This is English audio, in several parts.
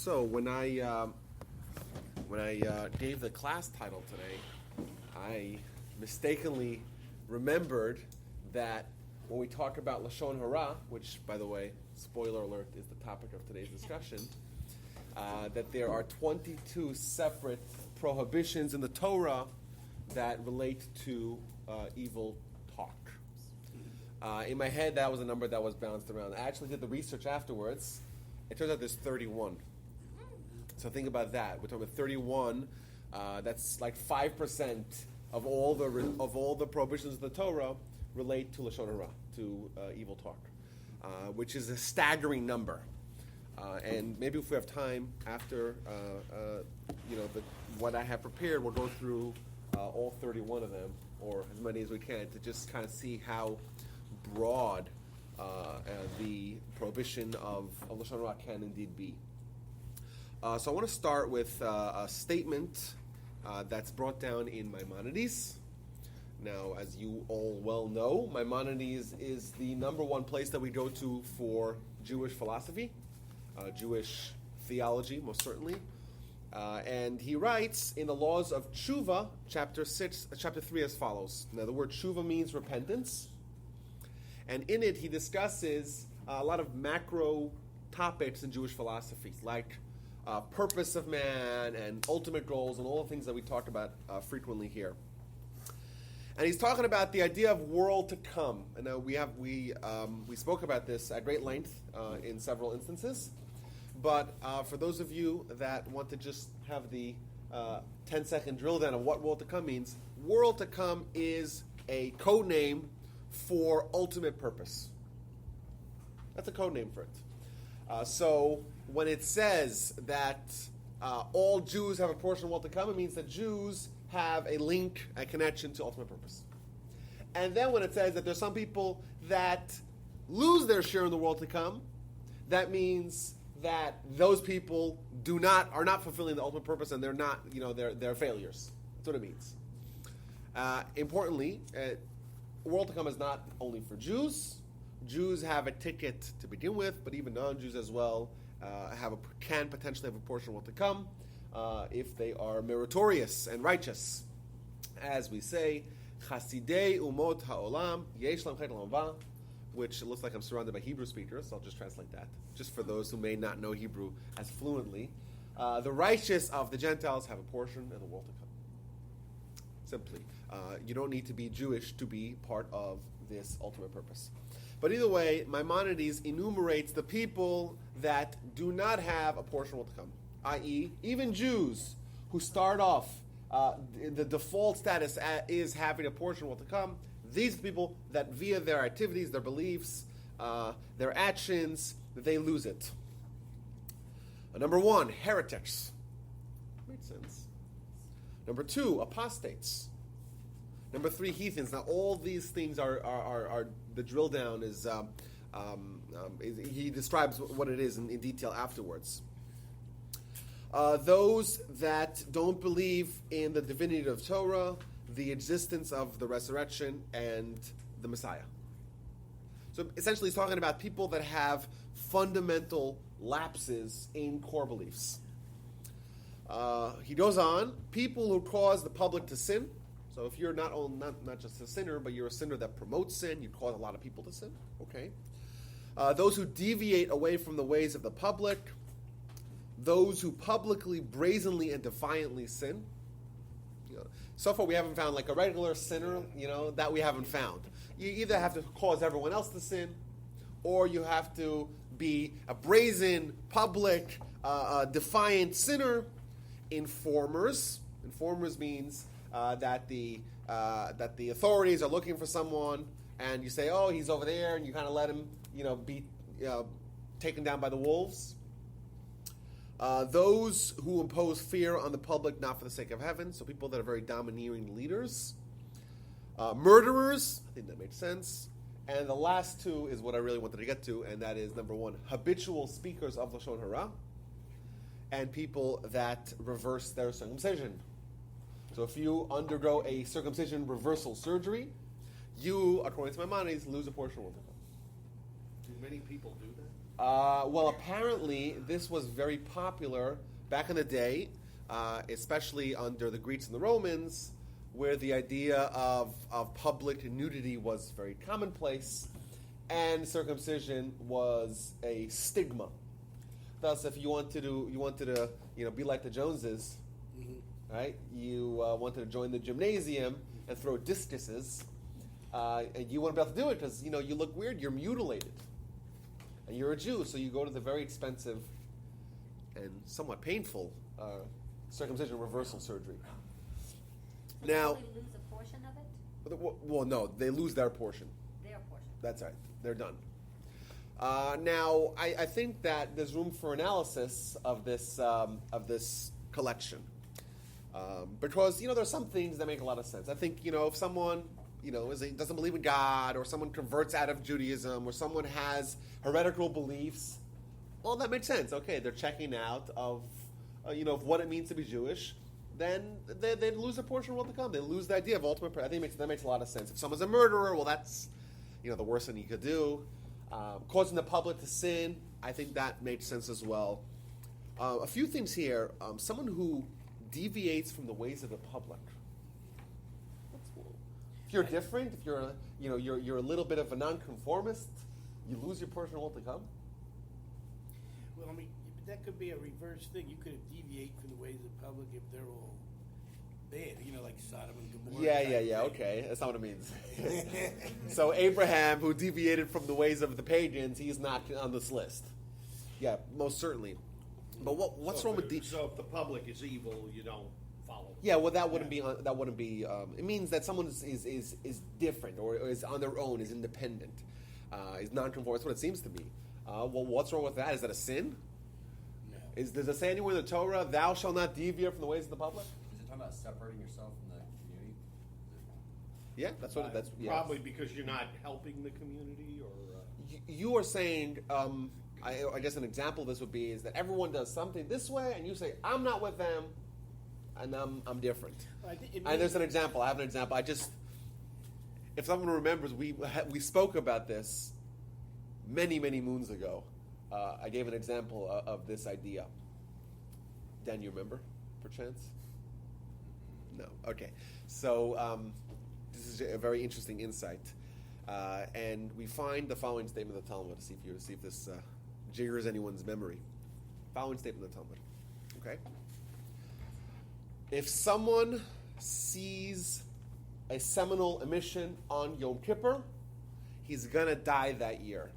So when I gave the class title today, I mistakenly remembered that when we talk about Lashon Hara, which, by the way, spoiler alert, is the topic of today's discussion, that there are 22 separate prohibitions in the Torah that relate to evil talk. In my head, that was a number that was bounced around. I actually did the research afterwards. It turns out there's 31. So think about that. We're talking about 31. That's like 5% of all the prohibitions of the Torah relate to Lashon Hara, to evil talk, which is a staggering number. And maybe if we have time after, what I have prepared, we'll go through all 31 of them, or as many as we can, to just kind of see how broad the prohibition of Lashon Hara can indeed be. So I want to start with a statement that's brought down in Maimonides. Now, as you all well know, Maimonides is the number one place that we go to for Jewish philosophy, Jewish theology, most certainly. And he writes in the Laws of Tshuva, chapter 3, as follows. Now, the word Tshuva means repentance. And in it, he discusses a lot of macro topics in Jewish philosophy, like purpose of man and ultimate goals and all the things that we talk about frequently here. And he's talking about the idea of world to come. And now we spoke about this at great length in several instances. But for those of you that want to just have the 10-second drill down of what world to come means, world to come is a code name for ultimate purpose. That's a code name for it. So when it says that all Jews have a portion of world to come, it means that Jews have a link, a connection to ultimate purpose. And then when it says that there's some people that lose their share in the world to come, that means that those people are not fulfilling the ultimate purpose, and they're not, they're failures. That's what it means. Importantly, world to come is not only for Jews. Jews have a ticket to begin with, but even non-Jews as well can potentially have a portion of world to come if they are meritorious and righteous. As we say, Chasidei umot ha'olam yesh lam chet l'mava, which looks like I'm surrounded by Hebrew speakers, so I'll just translate that, just for those who may not know Hebrew as fluently. The righteous of the Gentiles have a portion in the world to come. Simply. You don't need to be Jewish to be part of this ultimate purpose. But either way, Maimonides enumerates the people that do not have a portion of world to come, i.e., even Jews who start off, the default status is having a portion of world to come. These people that via their activities, their beliefs, their actions, they lose it. Number 1, heretics. Makes sense. Number 2, apostates. Number 3, heathens. Now, all these things are the drill down is he describes what it is in detail afterwards. Those that don't believe in the divinity of Torah, the existence of the resurrection, and the Messiah. So essentially he's talking about people that have fundamental lapses in core beliefs. He goes on, people who cause the public to sin. So if you're not just a sinner, but you're a sinner that promotes sin, you cause a lot of people to sin. Okay. Those who deviate away from the ways of the public. Those who publicly, brazenly, and defiantly sin. So far we haven't found like a regular sinner, that we haven't found. You either have to cause everyone else to sin, or you have to be a brazen, public, defiant sinner. Informers. Informers means that the authorities are looking for someone, and you say, "Oh, he's over there," and you kind of let him, be taken down by the wolves. Those who impose fear on the public, not for the sake of heaven. So people that are very domineering leaders. Murderers. I think that makes sense. And the last 2 is what I really wanted to get to, and that is number 1, habitual speakers of Lashon Hara, and people that reverse their circumcision. So if you undergo a circumcision reversal surgery, you, according to Maimonides, lose a portion of it. Do many people do that? Well, apparently this was very popular back in the day, especially under the Greeks and the Romans, where the idea of public nudity was very commonplace, and circumcision was a stigma. Thus, if you wanted to be like the Joneses, right? You wanted to join the gymnasium and throw discuses, and you wouldn't be able to do it because you look weird. You're mutilated. And you're a Jew, so you go to the very expensive and somewhat painful circumcision reversal surgery. So Now, they lose a portion of it? well, no, they lose their portion. Their portion. That's right. They're done. Now, I think that there's room for analysis of this collection, because there's some things that make a lot of sense. I think if someone doesn't believe in God, or someone converts out of Judaism, or someone has heretical beliefs, well, that makes sense. Okay, they're checking out of what it means to be Jewish. Then they lose a portion of what to come. They lose the idea of ultimate prayer. I think that makes a lot of sense. If someone's a murderer, well, that's the worst thing you could do. Causing the public to sin, I think that makes sense as well. A few things here. Someone who deviates from the ways of the public. If you're different, if you're you're a little bit of a nonconformist, you lose your portion of what to come. Well, that could be a reverse thing. You could deviate from the ways of the public if they're all bad, like Sodom and Gomorrah. Yeah. Okay, that's not what it means. So Abraham, who deviated from the ways of the pagans, he's not on this list. Yeah, most certainly. But what's wrong with So if the public is evil, you don't follow. Yeah, well, that wouldn't be. It means that someone is different, or is on their own, is independent, is non-conformist. That's what it seems to be. Well, what's wrong with that? Is that a sin? No. Does it say anywhere in the Torah, "Thou shalt not deviate from the ways of the public"? Is it talking about separating yourself from the community? Yeah, that's what. That's Probably because you're not helping the community, or You are saying. I guess an example of this would be is that everyone does something this way, and you say, "I'm not with them, and I'm different." And there's an example. I have an example. If someone remembers, we spoke about this many moons ago. I gave an example of this idea. Dan, you remember, perchance? No. Okay. So this is a very interesting insight, and we find the following statement of the Talmud to see if this jiggers anyone's memory. Following statement of the Talmud. Okay. If someone sees a seminal emission on Yom Kippur, he's gonna die that year.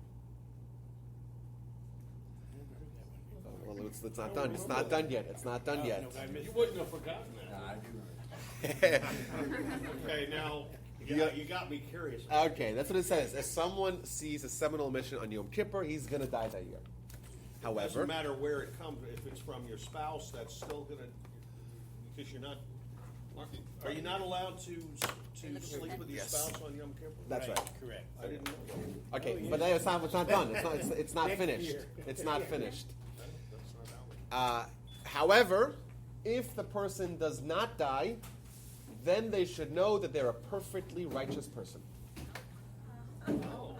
Well, it's not done. It's not done yet. It's not done yet. you wouldn't have forgotten that. No, I do remember. Okay, now you got me curious. Okay, that's what it says. If someone sees a seminal emission on Yom Kippur, he's gonna die that year. It However, doesn't matter where it comes. If it's from your spouse, that's still gonna, because you're not. Are you not allowed to sleep with your Yes. spouse on Yom Kippur? that's right. Correct. I didn't know. Okay, but it's not done. It's not Next finished. year. It's not finished. That's not out. However, if the person does not die, then they should know that they're a perfectly righteous person. Oh,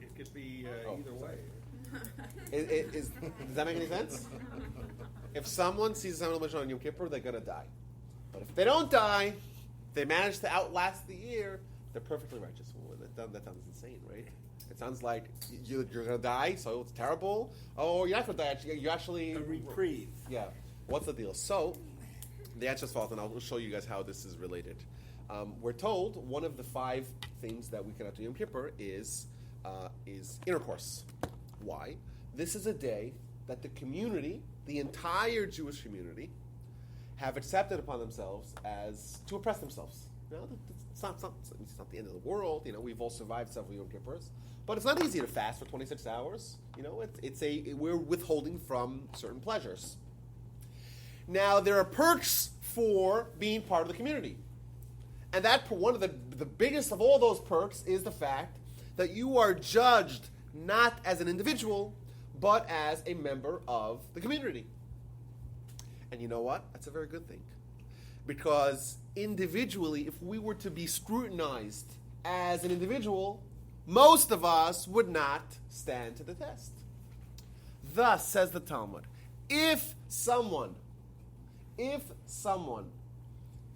it could be either way. Does that make any sense? If someone sees a seminal emission on Yom Kippur, they're gonna die. But if they don't die, they manage to outlast the year, they're perfectly righteous. Well, that sounds insane, right? It sounds like you're gonna die, so it's terrible. Oh, you're not gonna die. You actually A reprieve. Yeah. What's the deal? So, the answer is false, and I'll show you guys how this is related. We're told one of the 5 things that we can do Yom Kippur is intercourse. Why? This is a day that the community, the entire Jewish community, have accepted upon themselves as to oppress themselves. It's not the end of the world. We've all survived several Yom Kippurs, but it's not easy to fast for 26 hours. We're withholding from certain pleasures. Now, there are perks for being part of the community. And that one of the biggest of all those perks is the fact that you are judged not as an individual, but as a member of the community. And you know what? That's a very good thing. Because individually, if we were to be scrutinized as an individual, most of us would not stand to the test. Thus, says the Talmud, if someone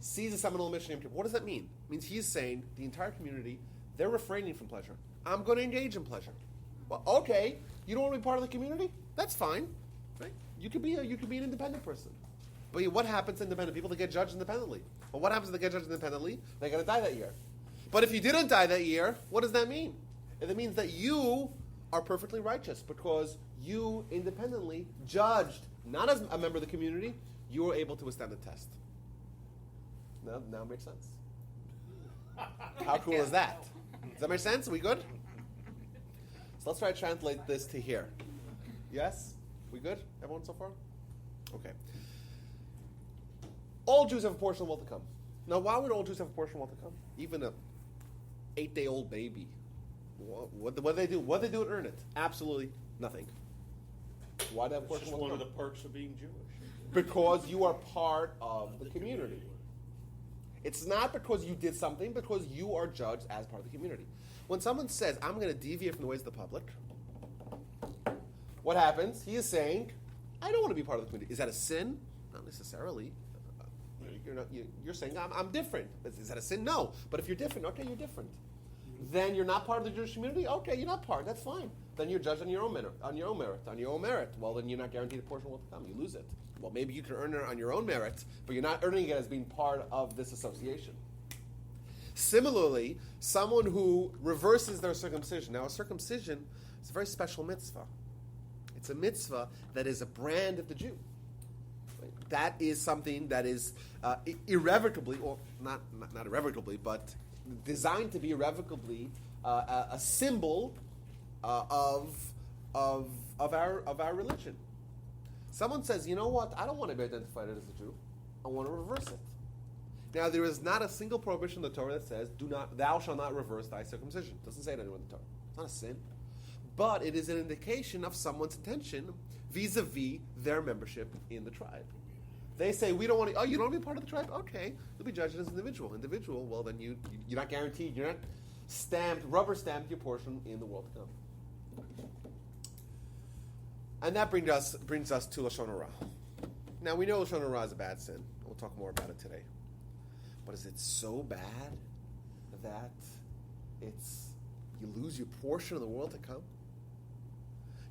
sees a seminal mission, what does that mean? It means he's saying the entire community, they're refraining from pleasure. I'm going to engage in pleasure. Well, okay, you don't want to be part of the community? That's fine, right? You could be an independent person. But what happens to independent people? They get judged independently. Well, what happens if they get judged independently? They're going to die that year. But if you didn't die that year, what does that mean? It means that you are perfectly righteous because you independently judged, not as a member of the community, you were able to withstand the test. Now it makes sense. How cool is that? Does that make sense? Are we good? So let's try to translate this to here. Yes? We good? Everyone so far? Okay. All Jews have a portion of the world to come. Now, why would all Jews have a portion of the world to come? Even a 8-day-old baby. What do they do? What do they do to earn it? Absolutely nothing. Why do they have a portion It's of just the world one to of come? the perks of being Jewish. Because you are part of the community. It's not because you did something, because you are judged as part of the community. When someone says, I'm going to deviate from the ways of the public, what happens? He is saying, I don't want to be part of the community. Is that a sin? Not necessarily. You're saying, I'm different. Is that a sin? No. But if you're different, okay, you're different. Then you're not part of the Jewish community? Okay, you're not part. That's fine. Then you're judged on your own merit. Well, then you're not guaranteed a portion of what to come. You lose it. Well, maybe you can earn it on your own merit, but you're not earning it as being part of this association. Similarly, someone who reverses their circumcision. Now, a circumcision is a very special mitzvah. It's a mitzvah that is a brand of the Jew. Right? That is something that is irrevocably, or not irrevocably, but designed to be irrevocably a symbol of our religion. Someone says, you know what, I don't want to be identified as a Jew. I want to reverse it. Now, there is not a single prohibition in the Torah that says, thou shalt not reverse thy circumcision. It doesn't say that anywhere in the Torah. It's not a sin. But it is an indication of someone's intention vis-a-vis their membership in the tribe. They say, we don't want to, you don't want to be part of the tribe? Okay, you'll be judged as an individual. Well, then you're not guaranteed, you're not rubber stamped your portion in the world to come. And that brings us to Lashon Hara. Now, we know Lashon Hara is a bad sin. We'll talk more about it today. But is it so bad that you lose your portion of the world to come?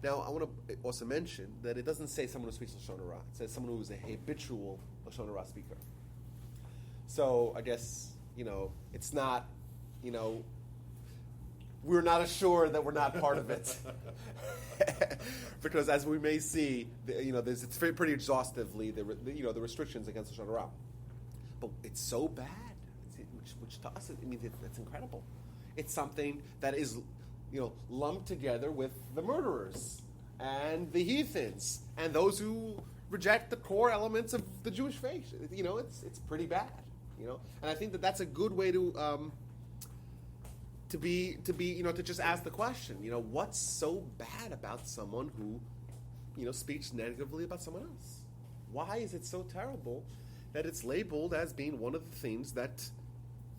Now, I want to also mention that it doesn't say someone who speaks Lashon Hara. It says someone who is a habitual Lashon Hara speaker. So, I guess, it's not, we're not assured that we're not part of it. Because as we may see, it's pretty exhaustively, the restrictions against Lashon Hara. But it's so bad, which to us, it's incredible. It's something that is, lumped together with the murderers and the heathens and those who reject the core elements of the Jewish faith. It's pretty bad. And I think that that's a good way to just ask the question. What's so bad about someone who, speaks negatively about someone else? Why is it so terrible that it's labeled as being one of the things that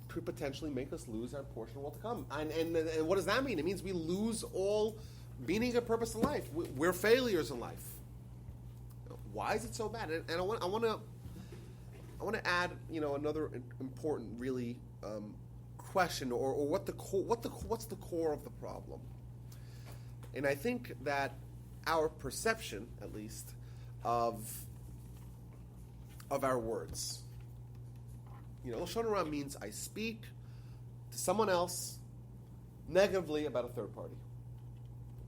could potentially make us lose our portion of what to come? And what does that mean? It means we lose all meaning and purpose in life. We're failures in life. Why is it so bad? And I want to add, another important, really, question, or what's the core of the problem? And I think that our perception, at least, of our words. Lashon Hara means I speak to someone else negatively about a third party.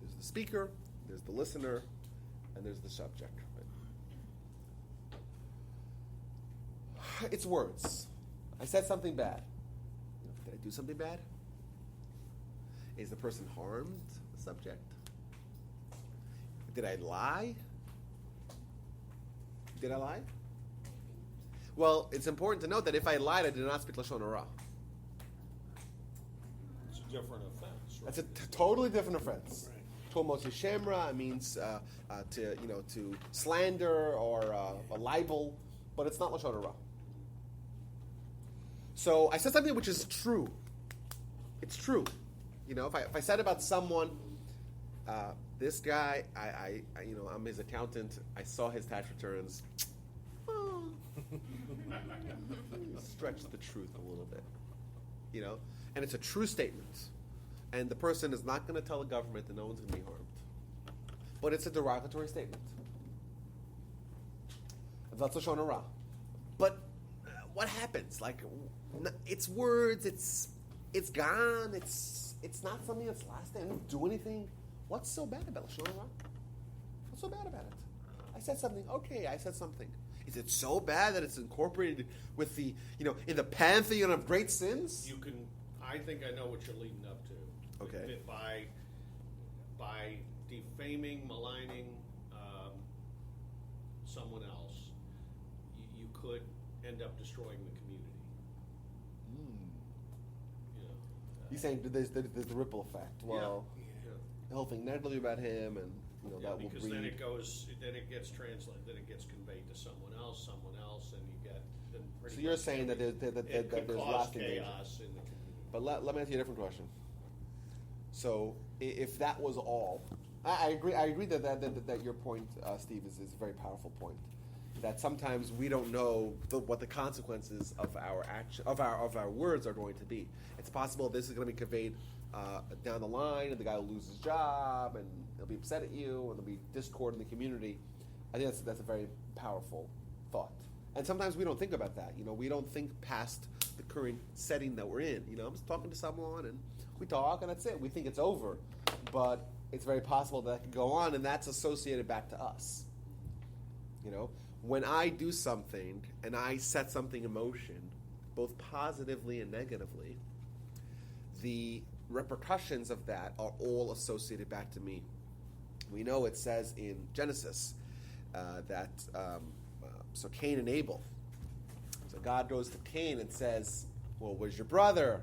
There's the speaker, there's the listener, and there's the subject. Right? It's words. I said something bad. Did I do something bad? Is the person harmed? The subject? Did I lie? Did I lie? Well, it's important to note that if I lied, I did not speak Lashon Hara. It's a different offense, right? That's a totally different offense. Tol Moshe Shemra means to slander or a libel, but it's not Lashon Hara. So I said something which is true. It's true. You know, if I said about someone, this guy, I'm his accountant. I saw his tax returns. Stretch the truth a little bit, you know, and it's a true statement, and the person is not going to tell the government that no one's going to be harmed, but it's a derogatory statement. That's Lashon Hara. But what happens? Like, it's words. It's gone. It's not something that's lasting. I didn't do anything. What's so bad about Lashon Hara? What's so bad about it? I said something. Okay, I said something. Is it so bad that it's incorporated with the, in the pantheon of great sins? You can. I think I know what you're leading up to. Okay. By defaming, maligning someone else, you could end up destroying the community. You're saying there's the ripple effect. Well, Yeah. he'll think negatively about him, and that will because breed. then it gets translated, then it gets conveyed to someone else, and you get. Then pretty So you're much saying that it could there's cause lasting danger. chaos in the community. But let me ask you a different question. So if that was all, I agree that your point, Steve, is a very powerful point. That sometimes we don't know what the consequences of our action of our words are going to be. It's possible this is going to be conveyed down the line, and the guy will lose his job, and he'll be upset at you, and there'll be discord in the community. I think that's a very powerful thought. And sometimes we don't think about that. We don't think past the current setting that we're in. I'm just talking to someone, and we talk, and that's it. We think it's over, but it's very possible that could go on, and that's associated back to us. When I do something and I set something in motion, both positively and negatively, the repercussions of that are all associated back to me. We know it says in Genesis that so Cain and Abel. So God goes to Cain and says, "Well, where's your brother?"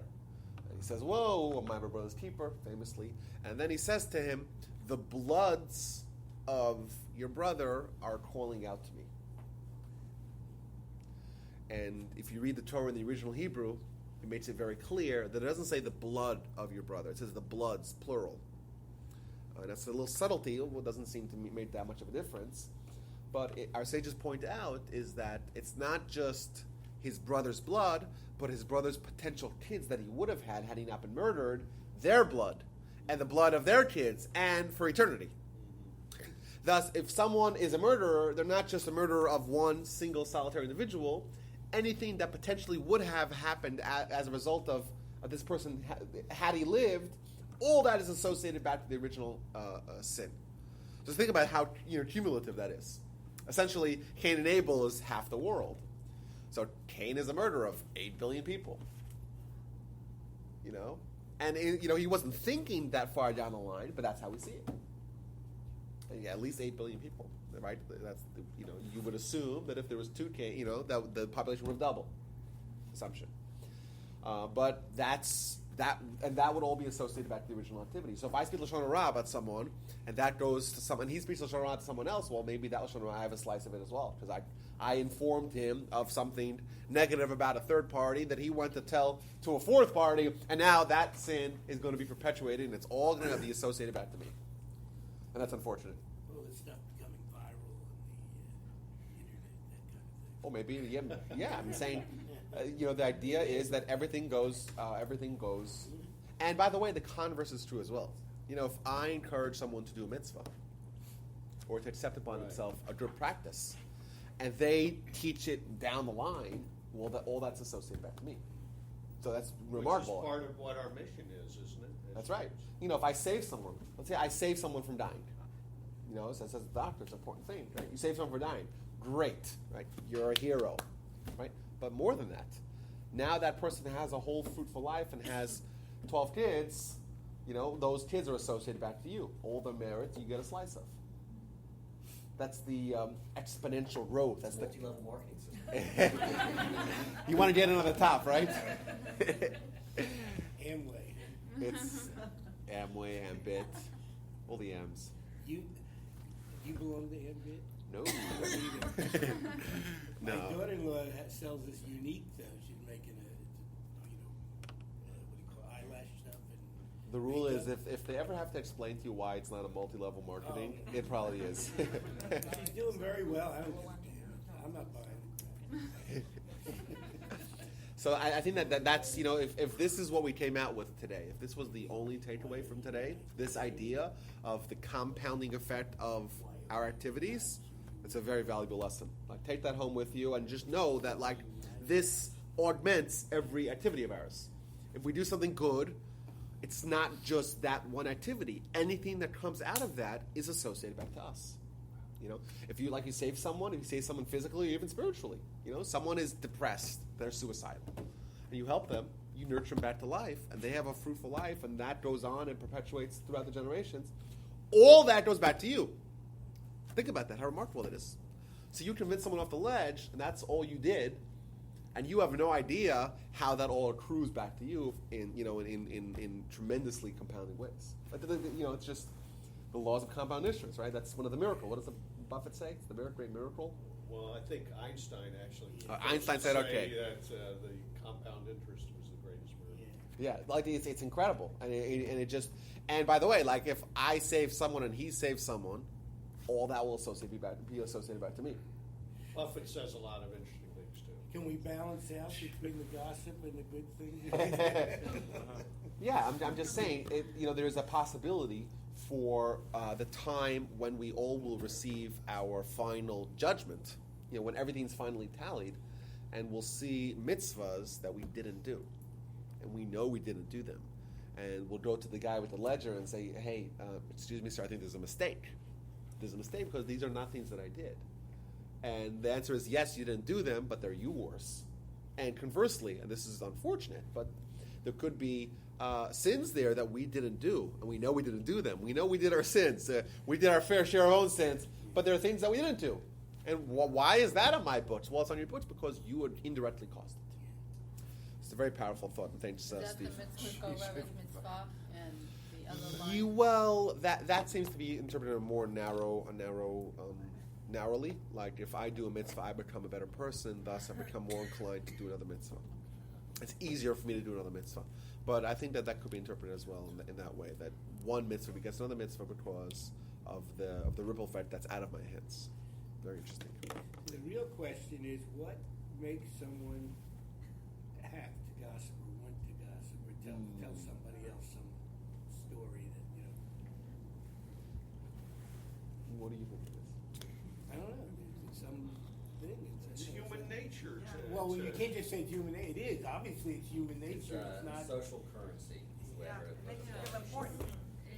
And he says, "Whoa, I'm my brother's keeper," famously. And then he says to him, "The bloods of your brother are calling out to me." And if you read the Torah in the original Hebrew, it makes it very clear that it doesn't say the blood of your brother. It says the bloods, plural. And that's a little subtlety. It doesn't seem to make that much of a difference. But our sages point out is that it's not just his brother's blood, but his brother's potential kids that he would have had he not been murdered, their blood, and the blood of their kids, and for eternity. Thus, if someone is a murderer, they're not just a murderer of one single solitary individual. Anything that potentially would have happened as a result of this person, had he lived, all that is associated back to the original sin. So think about how cumulative that is. Essentially, Cain and Abel is half the world. So Cain is a murderer of 8 billion people. And he wasn't thinking that far down the line, but that's how we see it. And at least 8 billion people. Right, that's you would assume that if there was 2 Cain, that the population would double. Assumption, but that's that, and that would all be associated back to the original activity. So if I speak Lashon Hara about someone, and that goes to someone, and he speaks Lashon Hara to someone else, well, maybe that Lashon Hara, I have a slice of it as well, because I informed him of something negative about a third party that he went to tell to a fourth party, and now that sin is going to be perpetuated, and it's all going to be associated back to me, and that's unfortunate. Or maybe, yeah. I'm saying, the idea is that everything goes. And by the way, the converse is true as well. If I encourage someone to do a mitzvah or to accept upon himself a good practice, and they teach it down the line, well, all that's associated back to me. So that's remarkable. Which is part of what our mission is, isn't it? That's right. If I save someone, let's say I save someone from dying. So as a doctor, it's an important thing, right? You save someone from dying. Great, right? You're a hero, right? But more than that, now that person has a whole fruitful life and has 12 kids, those kids are associated back to you. All the merits you get a slice of. That's the exponential growth. That's the multi-level marketing system. You want to get in on the top, right? Amway. It's Amway, Ambit, all the M's. You belong to Ambit? No. My No. daughter-in-law sells this unique though. She's making eyelash stuff, and The rule is if they ever have to explain to you why it's not a multi-level marketing, it probably is. She's doing very well. I'm not buying it. So I think that's, if this is what we came out with today, if this was the only takeaway from today, this idea of the compounding effect of our activities, it's a very valuable lesson. Like, take that home with you and just know that, like, this augments every activity of ours. If we do something good, it's not just that one activity. Anything that comes out of that is associated back to us. If you save someone, if you save someone physically or even spiritually, someone is depressed, they're suicidal, and you help them, you nurture them back to life, and they have a fruitful life, and that goes on and perpetuates throughout the generations. All that goes back to you. Think about that, how remarkable that is. So you convince someone off the ledge, and that's all you did, and you have no idea how that all accrues back to you in tremendously compounding ways. It's just the laws of compound interest, right? That's one of the miracles. What does Buffett say? It's the great miracle. Well, I think Einstein actually. Einstein said, okay, that the compound interest was the greatest miracle. Yeah, it's incredible, and it just. And by the way, like, if I save someone and he saves someone, all that will be associated back to me. Buffett says a lot of interesting things too. Can we balance out between the gossip and the good things? Yeah, I'm just saying. There's a possibility for the time when we all will receive our final judgment, when everything's finally tallied, and we'll see mitzvahs that we didn't do, and we know we didn't do them, and we'll go to the guy with the ledger and say, hey, excuse me, sir, I think there's a mistake. There's a mistake because these are not things that I did. And the answer is, yes, you didn't do them, but they're yours. And conversely, and this is unfortunate, but there could be sins there that we didn't do, and we know we didn't do them. We know we did our sins. We did our fair share of our own sins, but there are things that we didn't do. And why is that on my books? Well, it's on your books because you would indirectly caused it. It's a very powerful thought, and thanks, Steve. Does the mitzvah go over mitzvah and the other line? Well, that seems to be interpreted more narrowly. Like, if I do a mitzvah, I become a better person, thus I become more inclined to do another mitzvah. It's easier for me to do another mitzvah. But I think that could be interpreted as well in that way, that one mitzvah begets another mitzvah because of the ripple effect that's out of my hands. Very interesting. The real question is, what makes someone have to gossip or want to gossip or tell somebody else some story that, What do you think it is? I don't know, it's some thing. It's human nature. Well, you can't just say it's human nature. It is. Obviously, it's human nature. It's not. Social currency. It's important.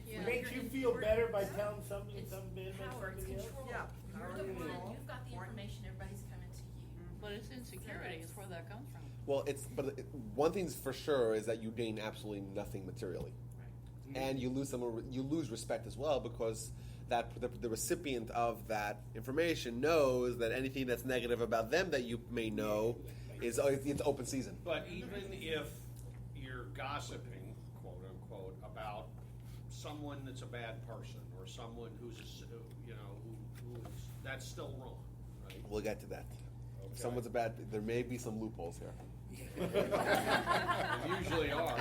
It makes you feel better by telling something bad about Power, it's somebody else. control. Yeah. You're the one, you've got the information, everybody's coming to you. But it's insecurity, is where that comes from. Well, one thing's for sure is that you gain absolutely nothing materially, and you lose respect as well, because the recipient of that information knows that anything that's negative about them that you may know it's open season. But even if you're gossiping, quote unquote, about someone that's a bad person or someone who's that's still wrong, right? We'll get to that. Okay. If someone's there may be some loopholes here. There usually are.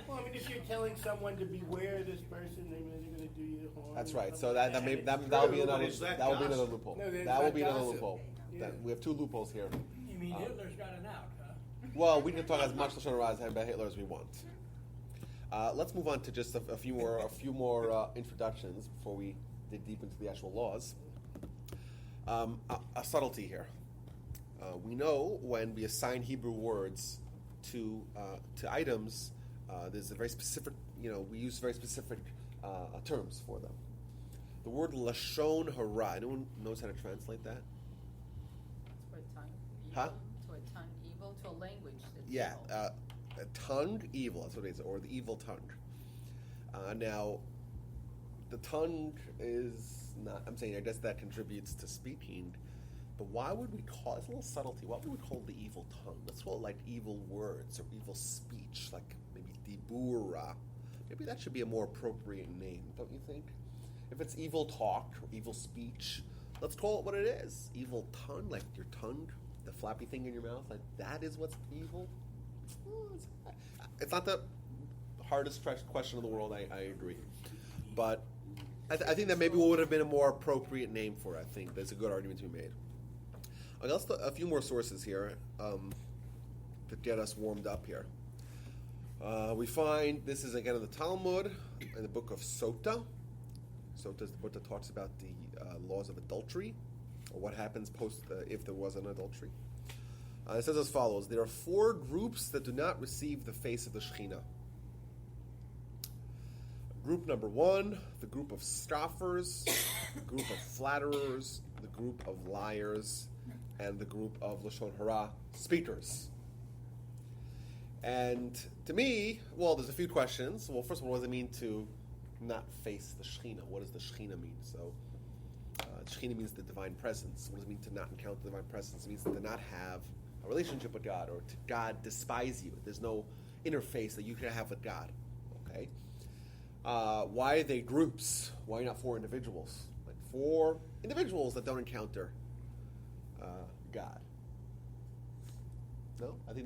Well, I mean, if you're telling someone to beware of this person, they're going to do you harm. That's or right. So something that'll be another Is that that'll be another gossip? loophole. No, that's That will not be another gossip. loophole. Yeah. We have two loopholes here. You mean Hitler's got an out, huh? Well, we can talk as much Lashon Hara about Hitler as we want. Let's move on to just a few more introductions before we dig deep into the actual laws. A subtlety here. We know when we assign Hebrew words to items, there's a very specific, we use very specific terms for them. The word Lashon Hara, anyone knows how to translate that? To a tongue evil. Huh? To a tongue evil, to a language that's Yeah, evil. a tongue evil, that's what it is, or the evil tongue. Now, the tongue is not, I'm saying I guess that contributes to speaking, but why would we call, it's a little subtlety, why would we call it the evil tongue? Let's call it like evil words or evil speech, like maybe dibura. Maybe that should be a more appropriate name, don't you think? If it's evil talk or evil speech, let's call it what it is. Evil tongue, like your tongue, the flappy thing in your mouth, like that is what's evil. It's not the hardest question in the world. I agree, but I think that maybe what would have been a more appropriate name for it. I think there's a good argument to be made. Okay, let's a few more sources here to get us warmed up here. We find this is again in the Talmud, in the book of Sota. Sota is the book that talks about the laws of adultery, or what happens post if there was an adultery. It says as follows: there are 4 groups that do not receive the face of the Shekhinah. Group number 1, the group of scoffers, the group of flatterers, the group of liars, and the group of Lashon Hara speakers. And to me, well, there's a few questions. Well, first of all, what does it mean to not face the Shekhinah? What does the Shekhinah mean? So, Shekhinah means the divine presence. What does it mean to not encounter the divine presence? It means to not have a relationship with God, or to God despise you. There's no interface that you can have with God. Okay? Why are they groups? Why not 4 individuals? Like 4 individuals that don't encounter God. No? I think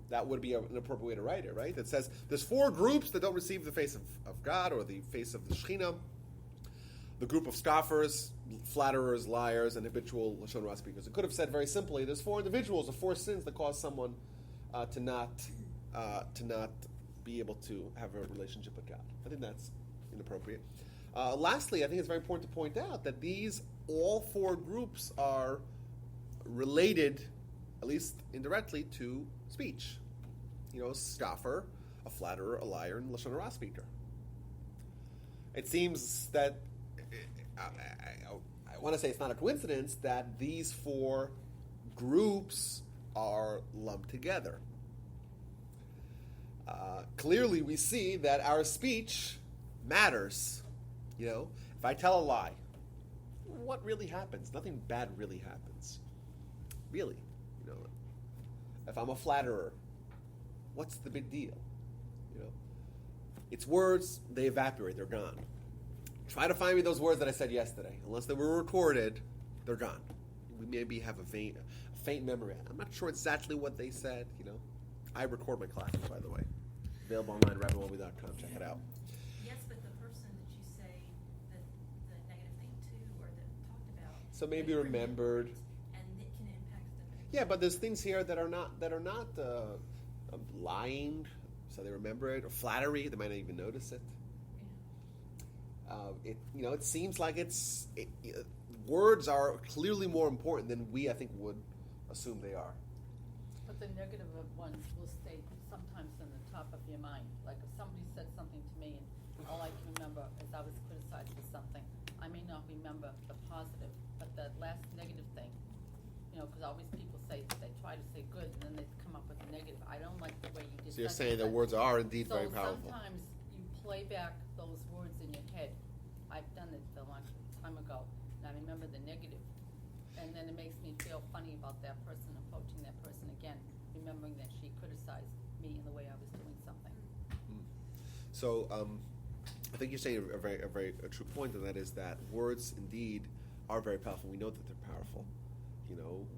that would be an appropriate way to write it, right? That says there's 4 groups that don't receive the face of God or the face of the Shekhinah. The group of scoffers, flatterers, liars, and habitual Lashon Hara speakers. It could have said very simply, there's 4 individuals or 4 sins that cause someone to not be able to have a relationship with God. I think that's inappropriate. Lastly, I think it's very important to point out that all 4 groups are related, at least indirectly, to speech. A scoffer, a flatterer, a liar, and Lashon Hara speaker. It seems that I want to say it's not a coincidence that these 4 groups are lumped together. Clearly, we see that our speech matters. If I tell a lie, what really happens? Nothing bad really happens. Really. If I'm a flatterer, what's the big deal? It's words, they evaporate, they're gone. Try to find me those words that I said yesterday. Unless they were recorded, they're gone. We maybe have a faint memory. I'm not sure exactly what they said, I record my classes, by the way. Available online, rabbiwolbe.com. Check it out. Yes, but the person that you say the negative thing to, or that talked about. So maybe they remembered. And it can impact the. Yeah, but there's things here that are not lying, so they remember it, or flattery, they might not even notice it. It seems like words are clearly more important than we, I think, would assume they are. But the negative ones will stay sometimes in the top of your mind. Like if somebody said something to me and all I can remember is I was criticized for something, I may not remember the positive, but the last negative thing, because always people they try to say good and then they come up with a negative. I don't like the way you did that. So you're saying that words are indeed very powerful. So sometimes you play back those words in your head. I've done it a long time ago, and I remember the negative. And then it makes me feel funny about that person, approaching that person again, remembering that she criticized me in the way I was doing something. So I think you're saying a very true point, and that is that words indeed are very powerful. We know that they're powerful.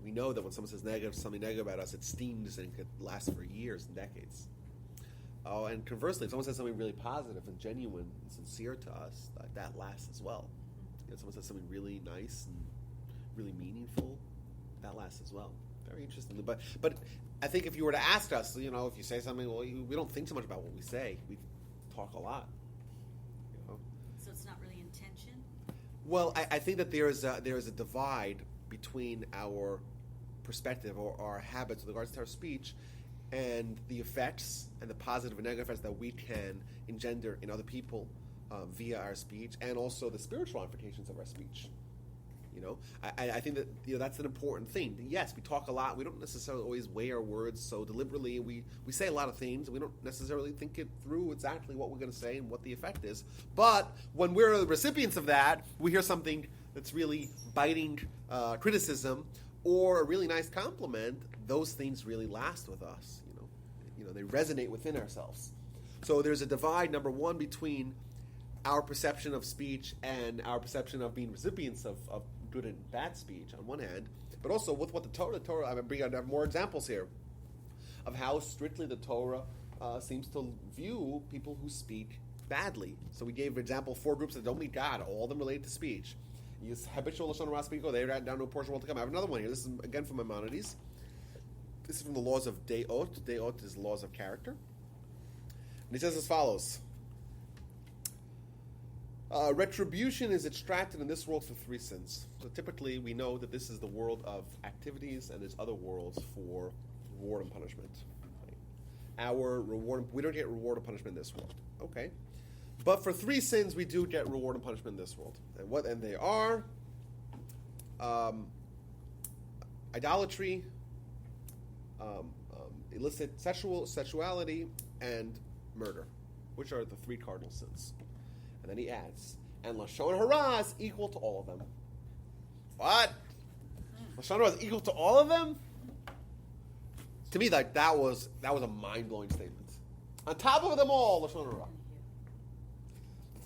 We know that when someone says something negative about us, it stings and it could last for years and decades. Oh, and conversely, if someone says something really positive and genuine and sincere to us, that lasts as well. If someone says something really nice and really meaningful, that lasts as well. Very interesting. But I think if you were to ask us, if you say something, well, we don't think so much about what we say. We talk a lot. So it's not really intention? Well, I think that there is a divide between our perspective or our habits with regards to our speech and the effects and the positive and negative effects that we can engender in other people via our speech, and also the spiritual implications of our speech. I think that that's an important thing. Yes, we talk a lot. We don't necessarily always weigh our words so deliberately. We say a lot of things. We don't necessarily think it through exactly what we're going to say and what the effect is. But when we're the recipients of that, we hear something that's really biting criticism or a really nice compliment. Those things really last with us. They resonate within ourselves. So there's a divide, number one, between our perception of speech and our perception of being recipients of good and bad speech on one hand, but also with what the Torah, I have more examples here of how strictly the Torah seems to view people who speak badly. So we gave, for example, 4 groups that don't meet God, all of them related to speech. Use habitual Lashon Hara speaker, they write down to a portion world to come. I have another one here. This is, again, from Maimonides. This is from the laws of Deot. Deot is laws of character. And he says as follows. Retribution is extracted in this world for 3 sins. So typically we know that this is the world of activities and there's other worlds for reward and punishment. Our reward, we don't get reward and punishment in this world. Okay. But for 3 sins we do get reward and punishment in this world. And they are idolatry, illicit sexuality, and murder, which are the 3 cardinal sins. And then he adds, and Lashon Hara is equal to all of them. What? Lashon Hara is equal to all of them? To me, like that was a mind-blowing statement. On top of them all, Lashon Hara.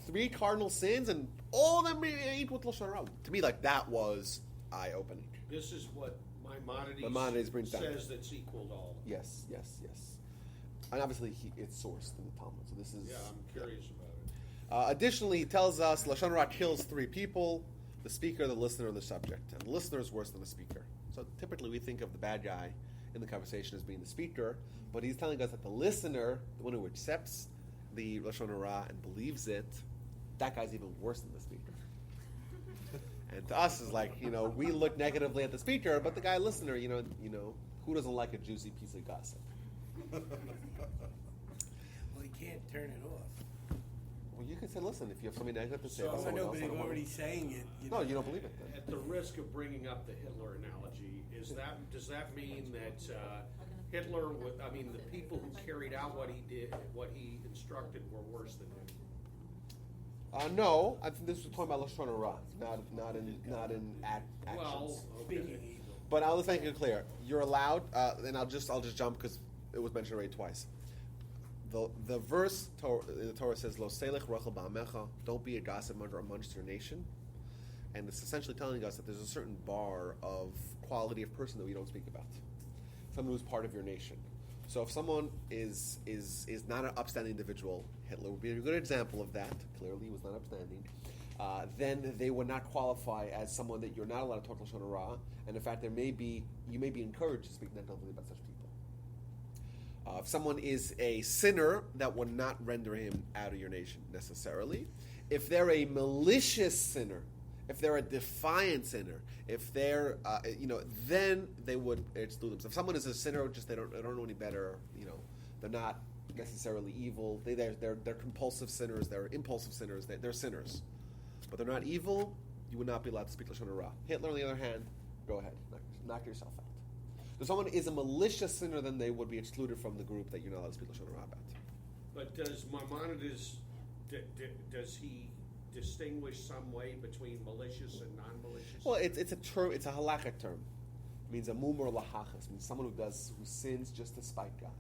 3 cardinal sins, and all of them are equal to Lashon Hara. To me, like that was eye-opening. This is what Maimonides brings down. says that's equal to all. Yes. And obviously, it's sourced in the Talmud. So this is. Yeah, I'm curious about it. Additionally, he tells us Lashon Hara kills 3 people: the speaker, the listener, and the subject. And the listener is worse than the speaker. So typically, we think of the bad guy in the conversation as being the speaker, but he's telling us that the listener, the one who accepts the Lashon Hara and believes it, that guy's even worse than the speaker. And to us, is like, we look negatively at the speaker, but the guy listener, who doesn't like a juicy piece of gossip? Well, he can't turn it off. Well, you can say, listen, if you have something negative to say So- about I someone know, else, but I don't he's want already to- saying it. No, you don't believe it then. At the risk of bringing up the Hitler analogy, does that mean that Hitler, the people who carried out what he did, what he instructed, were worse than him? No, I think this was talking about Lashon Hara, not in actions. Well, Speaking okay. evil. But let's make it clear. You're allowed, and I'll just jump because it was mentioned already twice. The verse in the Torah says, "Lo selech rachel ba'amecha," don't be a gossip amongst your nation, and it's essentially telling us that there's a certain bar of quality of person that we don't speak about. Someone who's part of your nation. So if someone is not an upstanding individual, Hitler would be a good example of that. Clearly, he was not upstanding. Then they would not qualify as someone that you're not allowed to talk Lashon Hara, and in fact, you may be encouraged to speak negatively about such people. If someone is a sinner, that would not render him out of your nation necessarily. If they're a malicious sinner, if they're a defiant sinner, if they're, then they would exclude them. So if someone is a sinner, just they don't know any better, they're not necessarily evil. They're compulsive sinners. They're impulsive sinners. They're sinners, but they're not evil. You would not be allowed to speak Lashon Hara. Hitler, on the other hand, go ahead, knock yourself out. If someone is a malicious sinner, then they would be excluded from the group that you're not allowed to speak Lashon Hara about. But does Maimonides, does he distinguish some way between malicious and non-malicious? Well, it's a term. It's a halakhic term. It means a mumor lahachas. It means someone who sins just to spite God.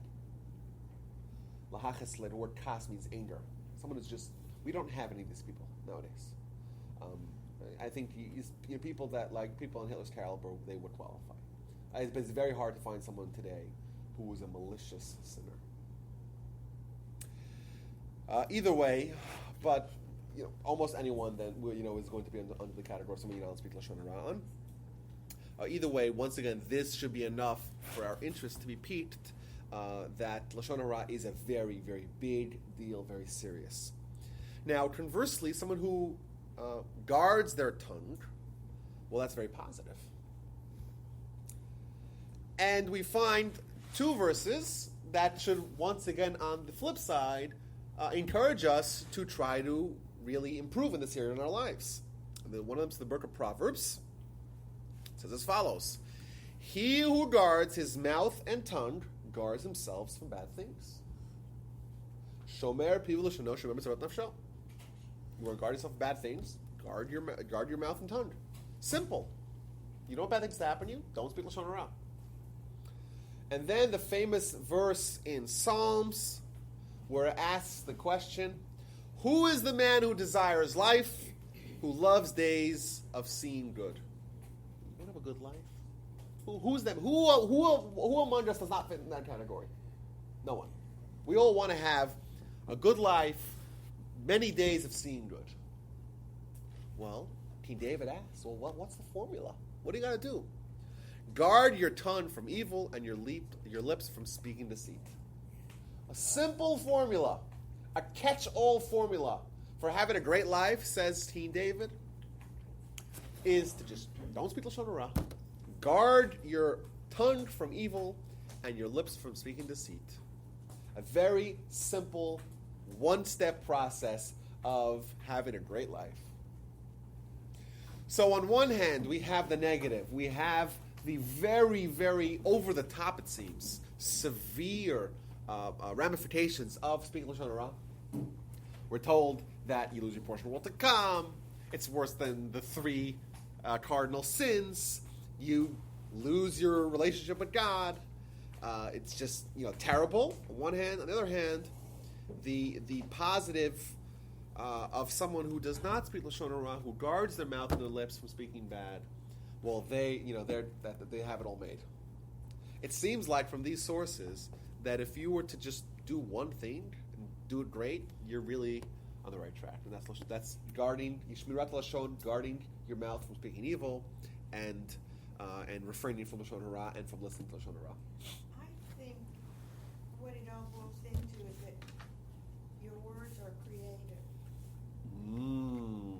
Lahachas, the word kas means anger. Someone who's just. We don't have any of these people nowadays. I think people that like people in Hitler's caliber, they would qualify. But it's very hard to find someone today who was a malicious sinner. Either way, but almost anyone then is going to be under the category of someone you don't speak Lashon Hara on. Either way, once again, this should be enough for our interest to be piqued that Lashon Hara is a very, very big deal, very serious. Now, conversely, someone who guards their tongue, well, that's very positive. And we find 2 verses that should, once again, on the flip side, encourage us to try to really improve in this area in our lives. And one of them is the book of Proverbs. It says as follows: "He who guards his mouth and tongue guards himself from bad things." Shomer pivu l'shono shomer mitzavat nafsho. You want to guard yourself from bad things? Guard your mouth and tongue. Simple. You don't want bad things to happen to you? Don't speak Lashon Hara. And then the famous verse in Psalms, where it asks the question, "Who is the man who desires life, who loves days of seeing good?" You want to have a good life? Who's them? Who among us does not fit in that category? No one. We all want to have a good life, many days of seeing good. Well, King David asks, well, what's the formula? What do you got to do? Guard your tongue from evil and your lips from speaking deceit. A simple formula, a catch-all formula for having a great life, says King David, is to just don't speak Lashon Hara. Guard your tongue from evil and your lips from speaking deceit. A very simple, one-step process of having a great life. So on one hand, we have the negative. We have the very, very over-the-top, it seems, severe ramifications of speaking Lashon Hara. We're told that you lose your portion of the world to come. It's worse than the 3 cardinal sins. You lose your relationship with God. It's just terrible on one hand. On the other hand, the positive of someone who does not speak Lashon Hara, who guards their mouth and their lips from speaking bad, well, they have it all made. It seems like from these sources that if you were to just do one thing and do it great, you're really on the right track. And that's guarding Yishmirat Lashon, guarding your mouth from speaking evil, and refraining from Lashon Hara and from listening to Lashon Hara. I think what it all boils into is that your words are creative. And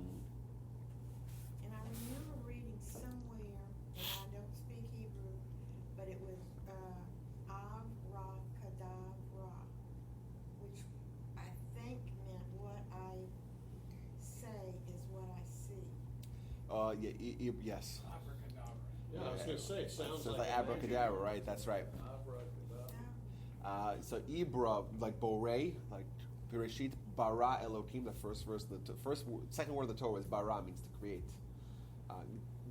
I remember reading somewhere, and I don't speak Hebrew, but it was Avracadabra, which I think meant what I say is what I see. Yes. Abracadabra. Yeah, I was going to say, it sounds So like like abracadabra, right? That's right. Abracadabra. So Ibra, like Borei, like Bereshit, bara Elohim. The first verse, second word of the Torah is bara, means to create.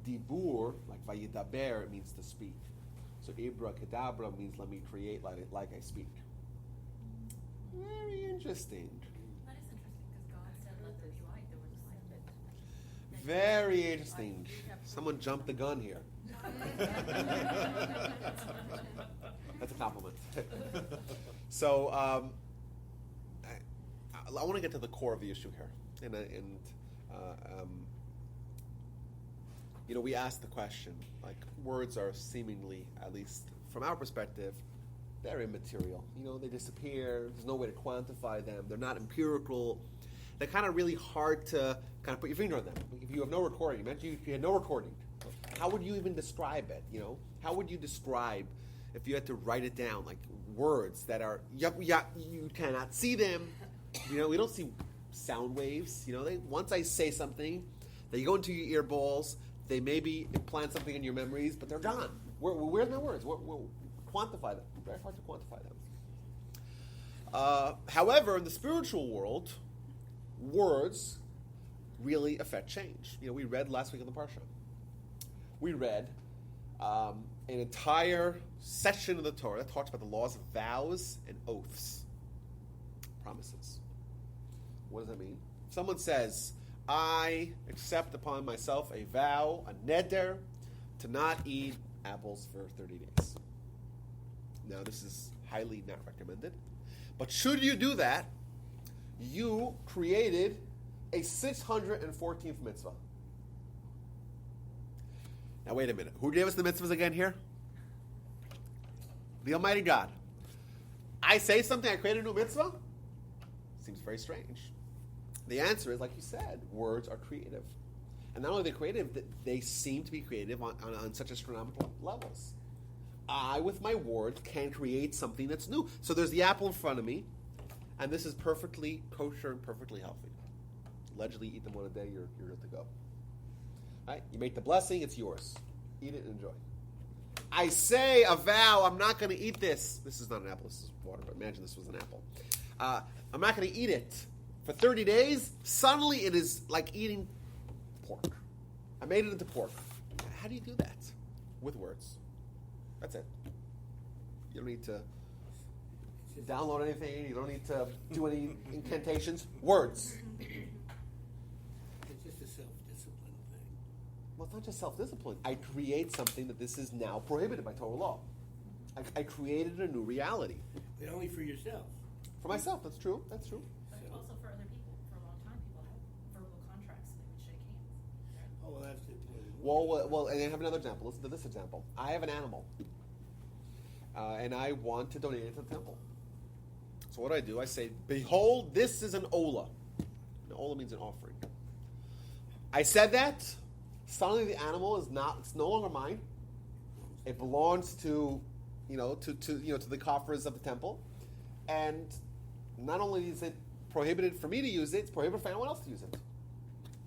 Dibur, like vayidaber, it means to speak. So Ibra Kedabra means let me create like I speak. Very interesting. That is interesting, because God said, let there be light, there was light. Very interesting. Someone jumped the gun here. That's a compliment. So I want to get to the core of the issue here, and we asked the question, like, words are seemingly, at least from our perspective, they're immaterial. They disappear. There's no way to quantify them. They're not empirical. They're kind of really hard to kind of put your finger on them. If you have no recording, imagine if you had no recording, how would you even describe it? How would you describe if you had to write it down, like words that are you cannot see them. We don't see sound waves. Once I say something, they go into your ear balls. They maybe implant something in your memories, but they're gone. Where's my words? Quantify them. Very hard to quantify them. However, in the spiritual world, words really affect change. We read last week in the Parsha. We read an entire section of the Torah that talks about the laws of vows and oaths, promises. What does that mean? Someone says, I accept upon myself a vow, a neder, to not eat apples for 30 days. Now, this is highly not recommended. But should you do that, you created a 614th mitzvah. Now, wait a minute. Who gave us the mitzvahs again here? The Almighty God. I say something, I create a new mitzvah? Seems very strange. The answer is, like you said, words are creative. And not only are they creative, they seem to be creative on such astronomical levels. I, with my words, can create something that's new. So there's the apple in front of me, and this is perfectly kosher and perfectly healthy. Allegedly, eat them one a day, you're good to go. Right? You make the blessing, it's yours. Eat it and enjoy. I say a vow, I'm not going to eat this. This is not an apple, this is water, but imagine this was an apple. I'm not going to eat it. For 30 days, suddenly it is like eating pork. I made it into pork. How do you do that? With words. That's it. You don't need to download anything. You don't need to do any incantations. Words. It's just a self-discipline thing. Well, it's not just self-discipline. I create something that this is now prohibited by Torah law. I created a new reality. But only for yourself. For myself, that's true. That's true. But also for other people, for a long time, people had verbal contracts, so they would shake hands. Oh, well, that's it. Well, and I have another example. Listen to this example. I have an animal, and I want to donate it to the temple. So what do? I say, behold, this is an ola. An ola means an offering. I said that. Suddenly, the animal is not—it's no longer mine. It belongs to, to the coffers of the temple, and not only is it prohibited for me to use it, it's prohibited for anyone else to use it.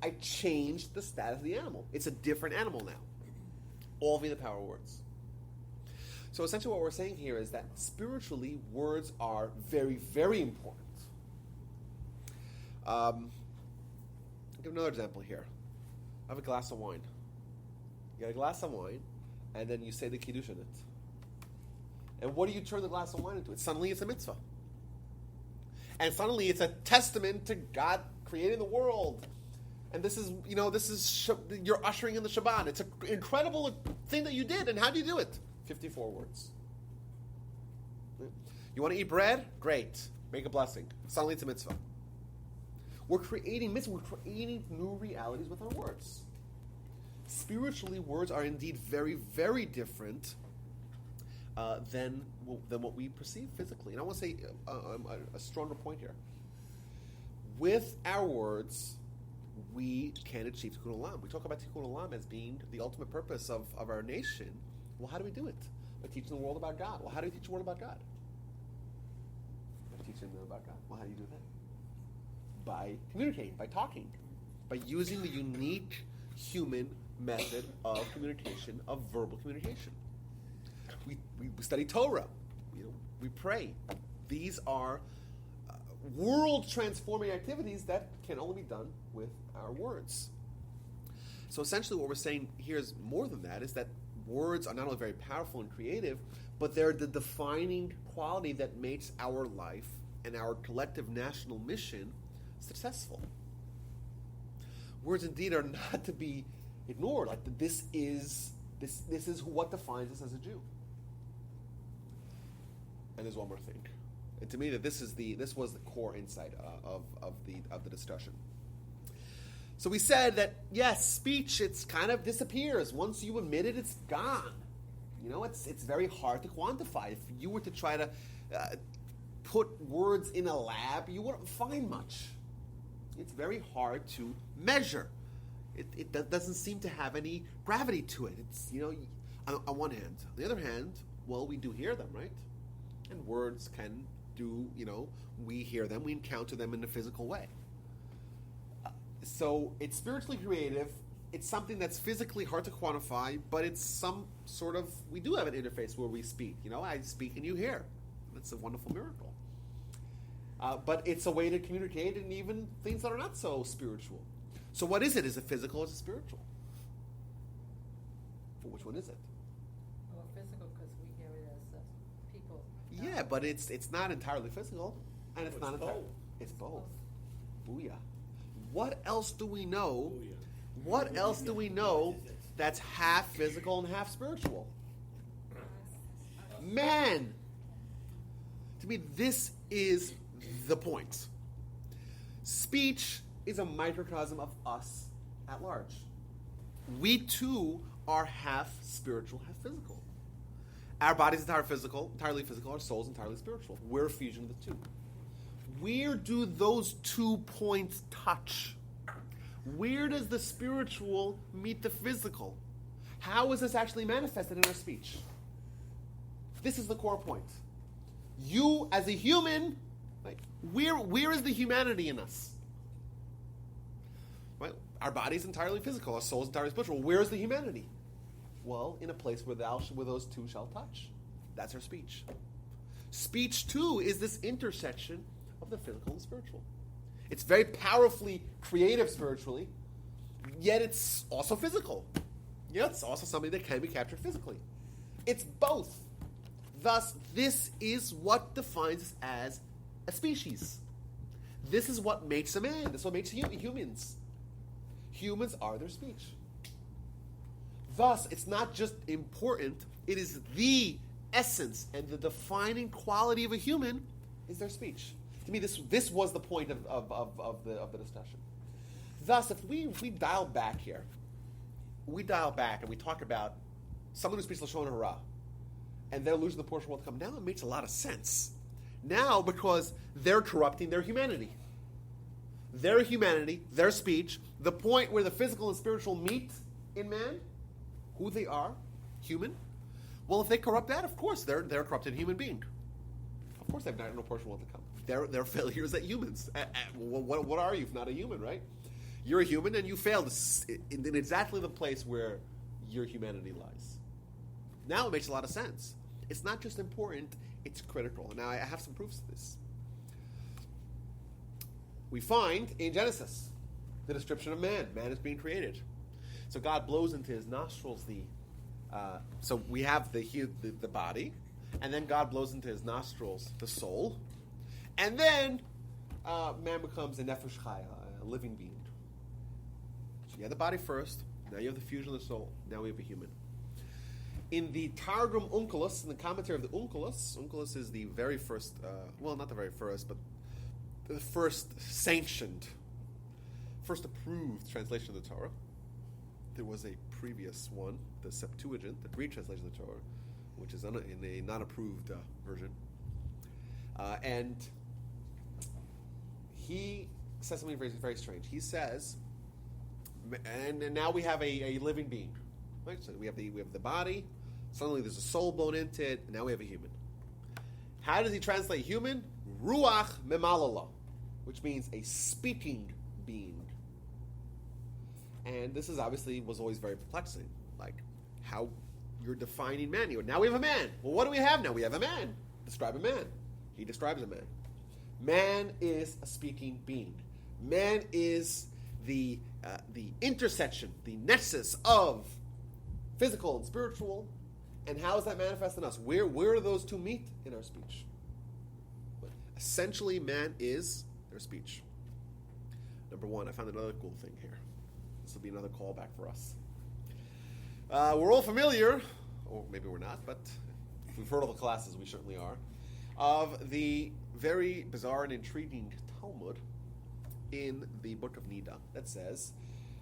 I changed the status of the animal. It's a different animal now. All via the power of words. So essentially what we're saying here is that spiritually, words are very, very important. I'll give another example here. I have a glass of wine. You got a glass of wine, and then you say the Kiddush in it. And what do you turn the glass of wine into? Suddenly it's a mitzvah. And suddenly it's a testament to God creating the world. And this is you're ushering in the Shabbat. It's an incredible thing that you did. And how do you do it? 54 words. You want to eat bread? Great. Make a blessing. Suddenly it's a mitzvah. We're creating mitzvah. We're creating new realities with our words. Spiritually, words are indeed very, very different than what we perceive physically. And I want to say a stronger point here. With our words, we can achieve Tikkun Olam. We talk about Tikkun Olam as being the ultimate purpose of our nation. Well, how do we do it? By teaching the world about God. Well, how do you teach the world about God? By teaching them about God. Well, how do you do that? By communicating, by talking, by using the unique human method of communication, of verbal communication. We study Torah. We pray. These are world-transforming activities that can only be done with our words. So essentially what we're saying here is more than that, is that words are not only very powerful and creative, but they're the defining quality that makes our life and our collective national mission successful. Words indeed are not to be ignored. Like this is what defines us as a Jew. And there's one more thing. And to me, that this was the core insight of the discussion. So we said that yes, speech, it's kind of disappears once you admit it. It's gone. It's very hard to quantify. If you were to try to put words in a lab, you wouldn't find much. It's very hard to measure. It doesn't seem to have any gravity to it. It's on one hand. On the other hand, well, we do hear them, right? And words can do, we hear them, we encounter them in a physical way. So it's spiritually creative. It's something that's physically hard to quantify, but it's some sort of, we do have an interface where we speak. I speak and you hear. That's a wonderful miracle. But it's a way to communicate in even things that are not so spiritual. So what is it? Is it physical or is it spiritual? Well, which one is it? Well, physical, because we hear it as people. Yeah, but it's not entirely physical, and it's not entirely. It's both. Booyah. What else do we know? Booyah. What else do we know that's half physical and half spiritual? Man! To me, this is the point. Speech is a microcosm of us at large. We too are half spiritual, half physical. Our body's entirely physical, our soul's entirely spiritual. We're a fusion of the two. Where do those 2 points touch? Where does the spiritual meet the physical? How is this actually manifested in our speech? This is the core point. You, as a human, where is the humanity in us? Right? Our body's entirely physical, our soul's entirely spiritual. Where is the humanity? Well, in a place where those two shall touch. That's our speech. Speech, too, is this intersection of the physical and spiritual. It's very powerfully creative spiritually, yet it's also physical. Yet it's also something that can be captured physically. It's both. Thus, this is what defines us as a species. This is what makes a man. This is what makes humans. Humans are their speech. Thus, it's not just important, it is the essence and the defining quality of a human is their speech. To me, this was the point of the discussion. Thus, if we dial back here, we dial back and we talk about someone who speaks Lashon Hara, and they're losing the portion of world to come. Now it makes a lot of sense. Now, because they're corrupting their humanity. Their humanity, their speech, the point where the physical and spiritual meet in man, who they are, human. Well, if they corrupt that, of course, they're a corrupted human being. Of course, they've no portion of world to come. They're failures at humans. What are you if not a human, right? You're a human and you failed in exactly the place where your humanity lies. Now it makes a lot of sense. It's not just important, it's critical. Now I have some proofs of this. We find in Genesis the description of man. Man is being created. So God blows into his nostrils so we have the body, and then God blows into his nostrils the soul, and then man becomes a nefesh chaya, a living being. So you have the body first, now you have the fusion of the soul, now we have a human. In the Targum Onkelos, in the commentary of the Onkelos is the very first, not the very first, but the first sanctioned, first approved translation of the Torah. There was a previous one, the Septuagint, the Greek translation of the Torah, which is in a non-approved version. And he says something very, very strange. He says, and now we have a living being. Right? So we have the body. Suddenly there's a soul blown into it, and now we have a human. How does he translate human? Ruach memalala, which means a speaking being. And this was always very perplexing. Like, how you're defining man. Now we have a man. Well, what do we have now? We have a man. Describe a man. He describes a man. Man is a speaking being. Man is the intersection, the nexus of physical and spiritual. And how is that manifest in us? Where do those two meet in our speech? But essentially, man is their speech. Number one, I found another cool thing here. This will be another callback for us. We're all familiar, or maybe we're not, but if we've heard all the classes, we certainly are, of the very bizarre and intriguing Talmud in the book of Nida that says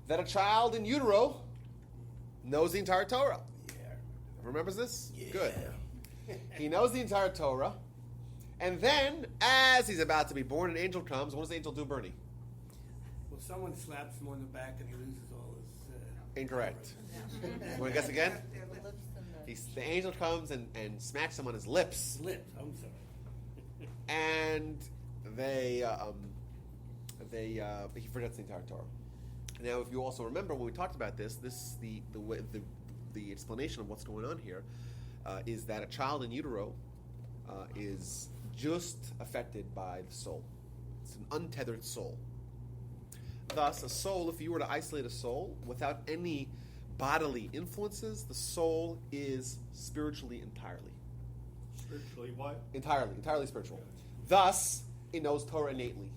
that a child in utero knows the entire Torah. Remembers this? Yeah. Good. He knows the entire Torah. And then, as he's about to be born, an angel comes. What does the angel do, Bernie? Well, someone slaps him on the back and he loses all his... Incorrect. You want to guess again? The angel comes and smacks him on his lips. Lips, I'm sorry. And he forgets the entire Torah. Now, if you also remember when we talked about the explanation of what's going on here is that a child in utero is just affected by the soul. It's an untethered soul. Thus, a soul, if you were to isolate a soul without any bodily influences, the soul is spiritually entirely. Spiritually what? Entirely spiritual. Thus, it knows Torah innately.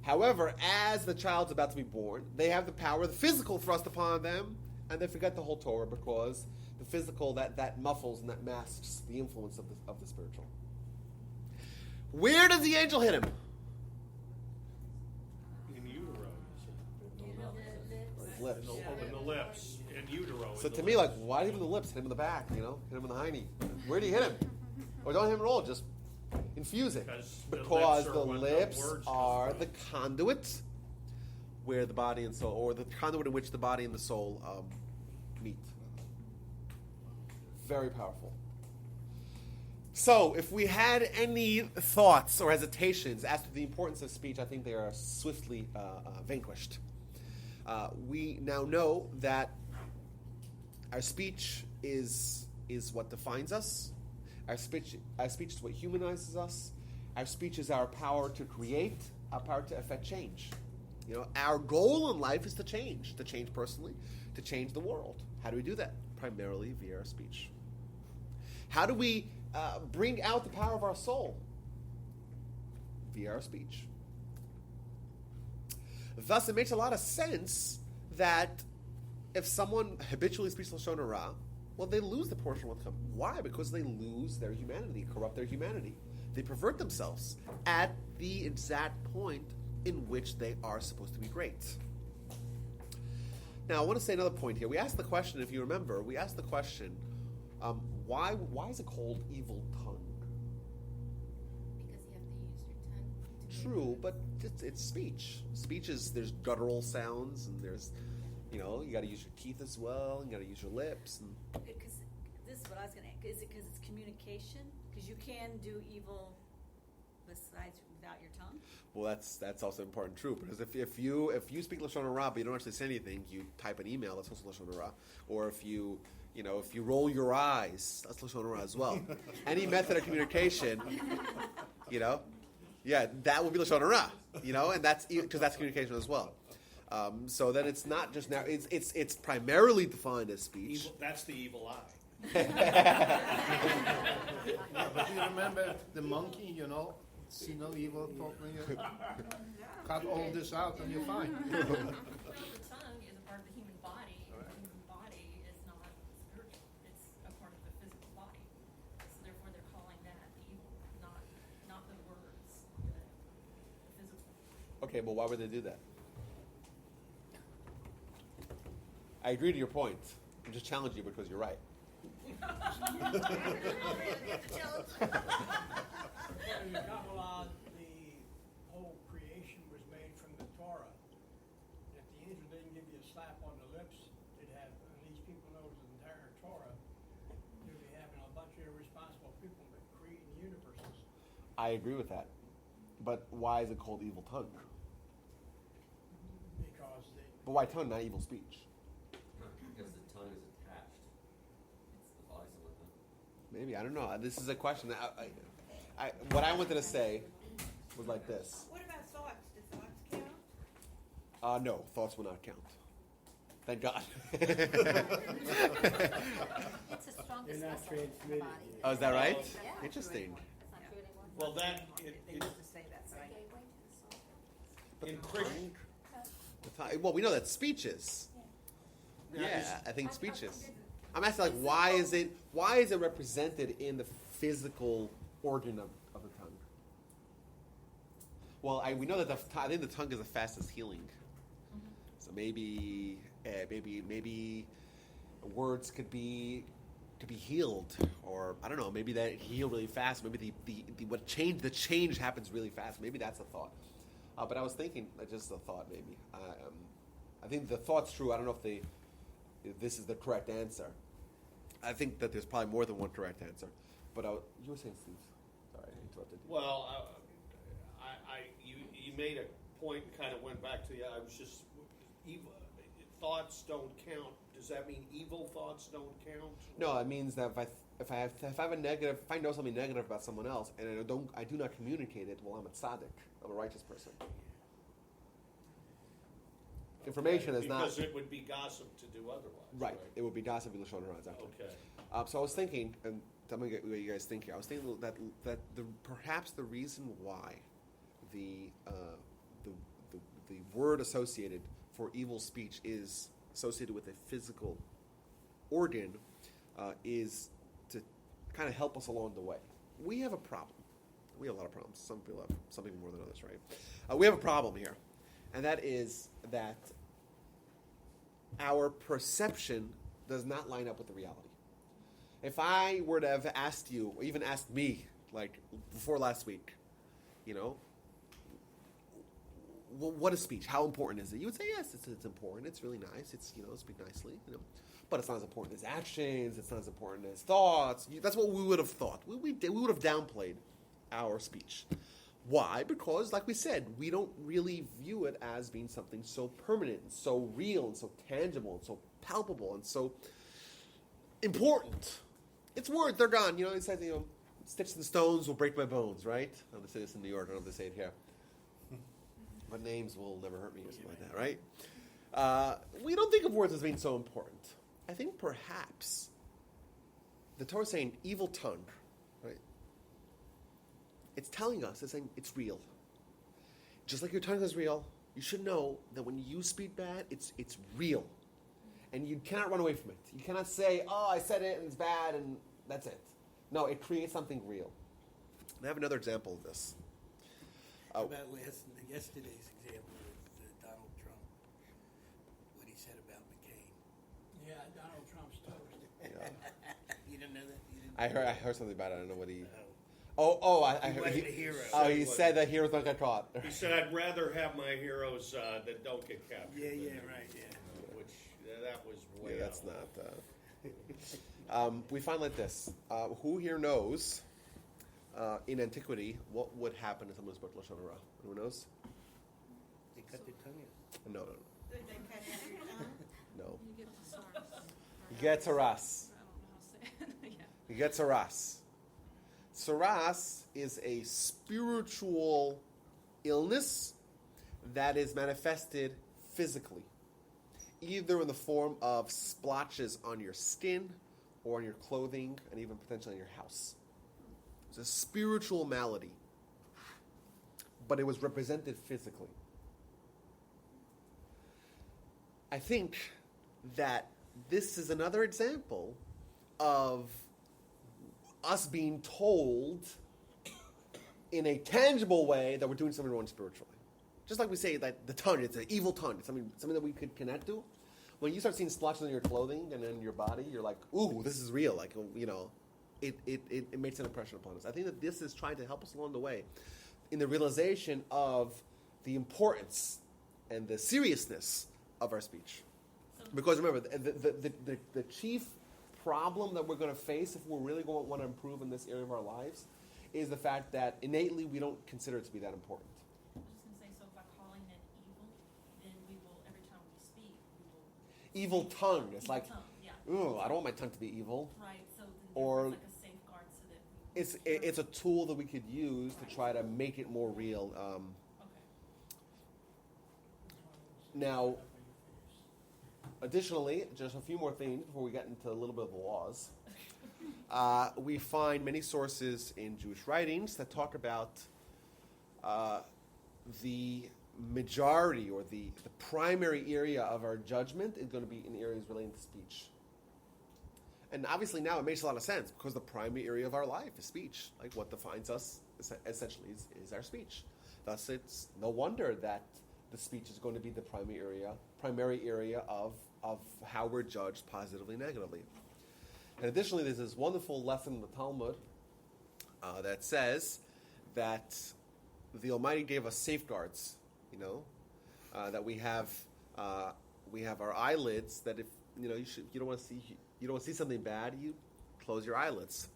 However, as the child's about to be born, they have the power, the physical thrust upon them, and they forget the whole Torah because the physical, that muffles and that masks the influence of the spiritual. Where does the angel hit him? In utero. His lips. In the lips. In utero. So to me, like, why even the lips? Hit him in the back, Hit him in the hiney. Where do you hit him? Or don't hit him at all, just infuse it. Because the lips are the conduit where the body and soul, or the conduit in which the body and the soul meet. Very powerful. So, if we had any thoughts or hesitations as to the importance of speech, I think they are swiftly vanquished. We now know that our speech is what defines us. Our speech is what humanizes us. Our speech is our power to create, our power to effect change. Our goal in life is to change personally, to change the world. How do we do that? Primarily via our speech. How do we bring out the power of our soul? Via our speech. Thus, it makes a lot of sense that if someone habitually speaks Lashon Hara, well, they lose the portion of what's come. Why? Because they lose their humanity, corrupt their humanity. They pervert themselves at the exact point in which they are supposed to be great. Now, I want to say another point here. We asked the question, if you remember, why is it called evil tongue? Because you have to use your tongue to make True, words. but it's speech. Speech is, there's guttural sounds, and there's, you got to use your teeth as well, and you got to use your lips. And Because this is what I was gonna, is it because it's communication? Because you can do evil besides without your tongue? well, that's also important, true. Because if you speak Lashon Hara, but you don't actually say anything, you type an email, that's also Lashon Hara. Or if you roll your eyes, that's Lashon Hara as well. Any method of communication, yeah, that will be Lashon Hara, and that's because that's communication as well. So then it's not just now; it's primarily defined as speech. That's the evil eye. Yeah, but you remember the monkey, see no evil, talk no evil. Cut all this out and you're fine. The tongue is a part of the human body, and the human body is not spiritual. It's a part of the physical body. So therefore, they're calling that the evil, not the words, the physical. Okay, but why would they do that? I agree to your point. I'm just challenging you because you're right. In Kabbalah, the whole creation was made from the Torah. If the angel didn't give you a slap on the lips, they'd have, and these people know the entire Torah, you'd be having a bunch of irresponsible people creating universes. I agree with that. But why is it called evil tongue? Because But why tongue, not evil speech? Because the tongue is attached. It's the body, something like that. Maybe, I don't know. This is a question that what I wanted to say was like this. What about thoughts? Do thoughts count? No, thoughts will not count. Thank God. It's the strongest They're not muscle in the transmitted. body. Oh, is that right? Yeah. Interesting. It's not true anymore? Well, that They used to say that, right? in Christian. Well, we know that speech is. Now, Yeah, I think speech is. I'm asking, like, why is it represented in the physical organ of the tongue? Well, we know that I think the tongue is the fastest healing. So maybe words could be healed, or I don't know. Maybe that heal really fast. Maybe the change happens really fast. Maybe that's a thought. But I was thinking, just a thought. Maybe I think the thought's true. I don't know if this is the correct answer. I think that there's probably more than one correct answer. But you were saying, Steve. Sorry, I interrupted you. Well, you made a point and kind of went back to I was just evil thoughts don't count. Does that mean evil thoughts don't count? No, it means that if I know something negative about someone else and I do not communicate it, well, I'm a tzaddik. I'm a righteous person. Information is not because it would be gossip to do otherwise. right. It would be gossip Lashon Hara, exactly. Okay. So I was thinking, and tell me what you guys think here. I was thinking that perhaps the reason why the word associated for evil speech is associated with a physical organ is to kind of help us along the way. We have a problem. We have a lot of problems. Some people have something more than others, right? We have a problem here, and that is that our perception does not line up with the reality. If I were to have asked you, or even asked me, like before last week, what is speech? How important is it? You would say, yes, it's important. It's really nice. It's, speak nicely, But it's not as important as actions. It's not as important as thoughts. That's what we would have thought. We would have downplayed our speech. Why? Because, like we said, we don't really view it as being something so permanent, and so real, and so tangible, and so palpable, and so important. It's words, they're gone. It says, sticks and stones will break my bones, right? I don't say this in New York. I don't have to say it here. But names will never hurt me or something like that, right? We don't think of words as being so important. I think perhaps the Torah is saying evil tongue, right? It's telling us, it's saying it's real. Just like your tongue is real, you should know that when you speak bad, it's real. And you cannot run away from it. You cannot say, oh, I said it and it's bad and that's it. No, it creates something real. I have another example of this. How about yesterday's example with Donald Trump, what he said about McCain? Yeah, Donald Trump's toast. Yeah. You didn't know that? You didn't I heard something about it. I don't know what he. Oh. I He heard. wasn't a hero. He said that heroes don't get caught. He said, "I'd rather have my heroes that don't get captured." Yeah, than- right, yeah. Which that was way Yeah, that's out. not. We find like this. Who here knows, in antiquity, what would happen if someone spoke Lashon Hara? Anyone knows? They cut their tongue out. No. Did they cut out your tongue? No. You get the SARS. Getzaras. I don't know how to say it. Yeah. Getzaras. Saras is a spiritual illness that is manifested physically, either in the form of splotches on your skin or on your clothing and even potentially in your house. It's a spiritual malady, but it was represented physically. I think that this is another example of us being told in a tangible way that we're doing something wrong spiritually. Just like we say that the tongue, it's an evil tongue, it's something that we could connect to. When you start seeing splotches on your clothing and in your body, you're like, ooh, this is real. Like, you know, it makes an impression upon us. I think that this is trying to help us along the way in the realization of the importance and the seriousness of our speech. Because remember, the chief problem that we're going to face if we're really going to want to improve in this area of our lives is the fact that innately we don't consider it to be that important. I was just going to say, so by calling it evil, then we will, every time we speak, we will... Evil tongue. It's Evil like, tongue, yeah. ooh, I don't want my tongue to be evil. Right, so then Or- there's like a safeguard so that we... It's a tool that we could use to try to make it more real. Okay. Now, additionally, just a few more things before we get into a little bit of the laws. We find many sources in Jewish writings that talk about the majority or the primary area of our judgment is going to be in areas relating to speech. And obviously now it makes a lot of sense because the primary area of our life is speech. Like what defines us essentially is our speech. Thus, it's no wonder that the speech is going to be the primary area of how we're judged positively and negatively. And additionally, there's this wonderful lesson in the Talmud that says that the Almighty gave us safeguards. That we have our eyelids. That if you don't want to see something bad, you close your eyelids.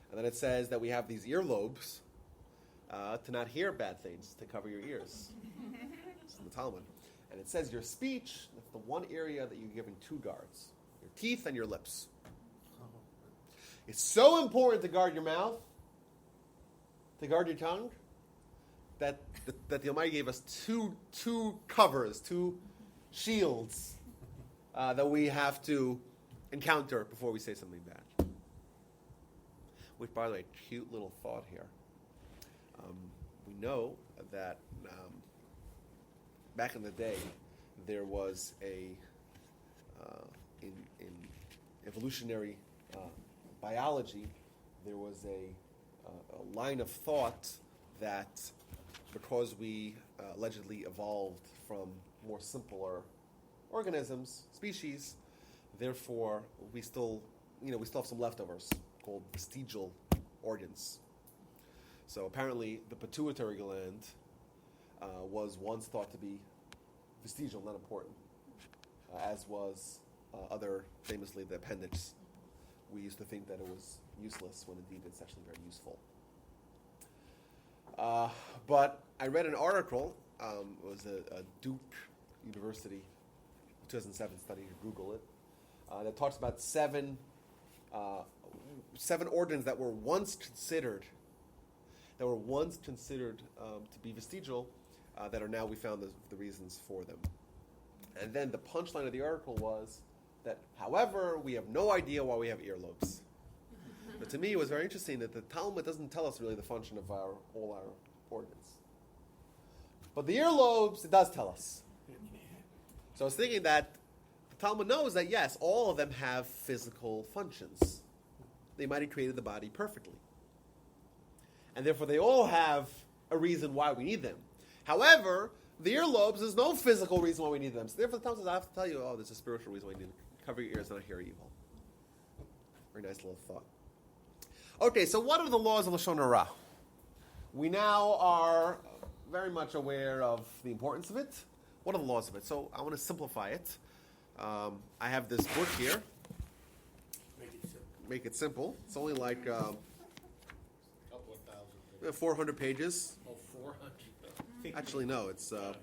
And then it says that we have these earlobes to not hear bad things, to cover your ears. It's in the Talmud. And it says your speech, that's the one area that you're given two guards, your teeth and your lips. It's so important to guard your mouth, to guard your tongue, that the Almighty gave us two covers, two shields that we have to encounter before we say something bad. Which, by the way, cute little thought here. We know that back in the day, there was in evolutionary biology, there was a line of thought that because we allegedly evolved from more simpler organisms, species, therefore we still have some leftovers called vestigial organs. So apparently the pituitary gland was once thought to be vestigial, not important, as was famously the appendix. We used to think that it was useless when indeed it's actually very useful. But I read an article, it was a Duke University 2007 study, you can Google it, that talks about seven organs that were once considered to be vestigial, that are now we found the reasons for them. And then the punchline of the article was that, however, we have no idea why we have earlobes. But to me, it was very interesting that the Talmud doesn't tell us really the function of all our organs. But the earlobes, it does tell us. So I was thinking that the Talmud knows that, yes, all of them have physical functions. They might have created the body perfectly. and therefore they all have a reason why we need them. However, the earlobes, there's no physical reason why we need them. So therefore, the Talmud says, I have to tell you, there's a spiritual reason why you need them. Cover your ears and not hear evil. Very nice little thought. Okay, so what are the laws of Lashon Hara? We now are very much aware of the importance of it. What are the laws of it? So I want to simplify it. I have this book here. Make it simple. It's only like Couple of thousand. 400 pages. Oh, 400. Actually, no, it's Okay.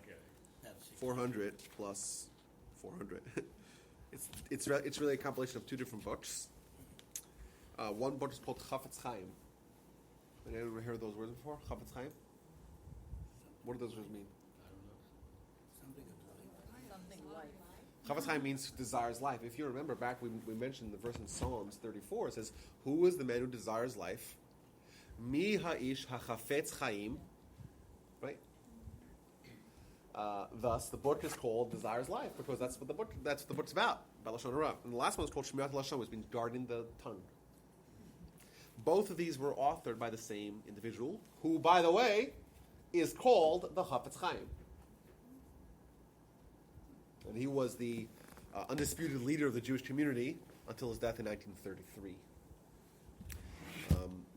400 plus 400. It's really a compilation of two different books. One book is called Chafetz Chaim. Anyone ever heard those words before? Chafetz Chaim? What do those words mean? Something like. Chafetz Chaim means desires life. If you remember back, we mentioned the verse in Psalms 34. It says, "Who is the man who desires life? Mi ha'ish hachafetz chaim." Right. Thus, the book is called "Desires Life" because that's what the book's about. Lashon Hara. And the last one is called Shmirat Lashon, which means guarding the tongue. Both of these were authored by the same individual, who, by the way, is called the Chafetz Chaim. And he was the undisputed leader of the Jewish community until his death in 1933.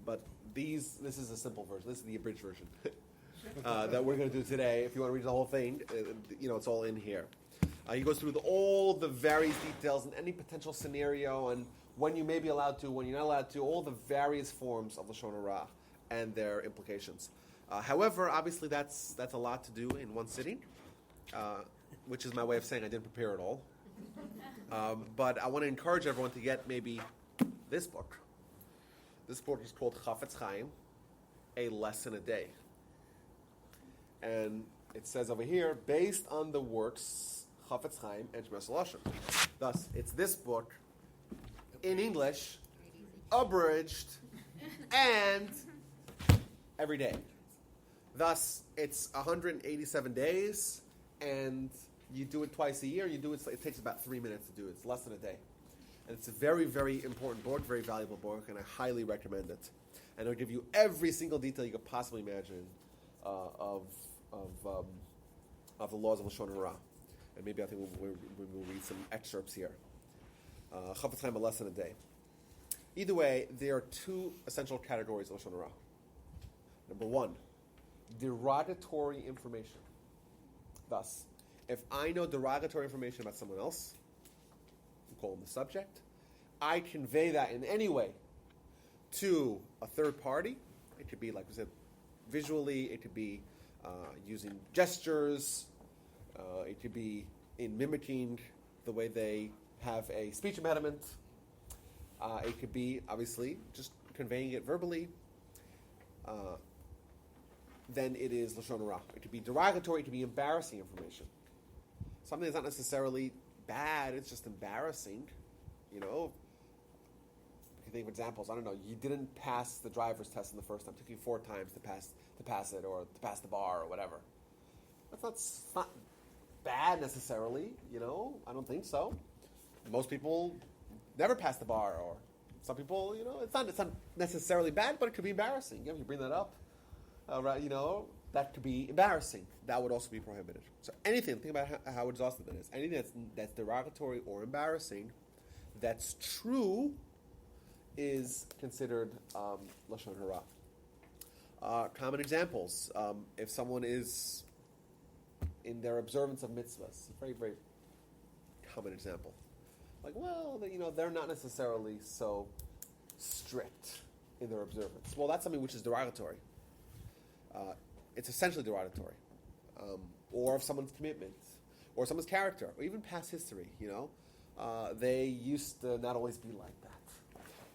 But this is a simple version. This is the abridged version that we're going to do today. If you want to read the whole thing, it's all in here. He goes through all the various details and any potential scenario and when you may be allowed to, when you're not allowed to, all the various forms of Lashon Hara and their implications. However, obviously that's a lot to do in one sitting, which is my way of saying I didn't prepare it all. But I want to encourage everyone to get maybe this book. This book is called Chafetz Chaim, A Lesson a Day. And it says over here, based on the works Chafetz Chaim and Shmiras Lashon. Thus, it's this book in English, abridged, and every day. Thus, it's 187 days, and you do it twice a year. It takes about 3 minutes to do it. It's less than a day. And it's a very, very important book, very valuable book, and I highly recommend it. And it'll give you every single detail you could possibly imagine of the laws of Lashon Hara. And maybe I think we'll read some excerpts here. Chafetz Chaim, a lesson a day. Either way, there are two essential categories of Lashon Hara. Number one, derogatory information. Thus, if I know derogatory information about someone else, we call them the subject, I convey that in any way to a third party. It could be, like we said, visually. It could be using gestures. It could be in mimicking the way they have a speech impediment. It could be, obviously, just conveying it verbally. Then it is Lashon Hara. It could be derogatory. It could be embarrassing information. Something that's not necessarily bad. It's just embarrassing. You can think of examples. I don't know. You didn't pass the driver's test in the first time. It took you 4 times to pass it, or to pass the bar, or whatever. It's not bad necessarily. I don't think so. Most people never pass the bar, or some people, it's not necessarily bad, but it could be embarrassing. If you bring that up, that could be embarrassing. That would also be prohibited. So anything, think about how exhaustive that is. Anything that's derogatory or embarrassing, that's true, is considered Lashon Hara. Common examples. If someone is in their observance of mitzvahs, a very, very common example. Like, they're not necessarily so strict in their observance. Well, that's something which is derogatory. It's essentially derogatory. Or of someone's commitment, or someone's character, or even past history, they used to not always be like that.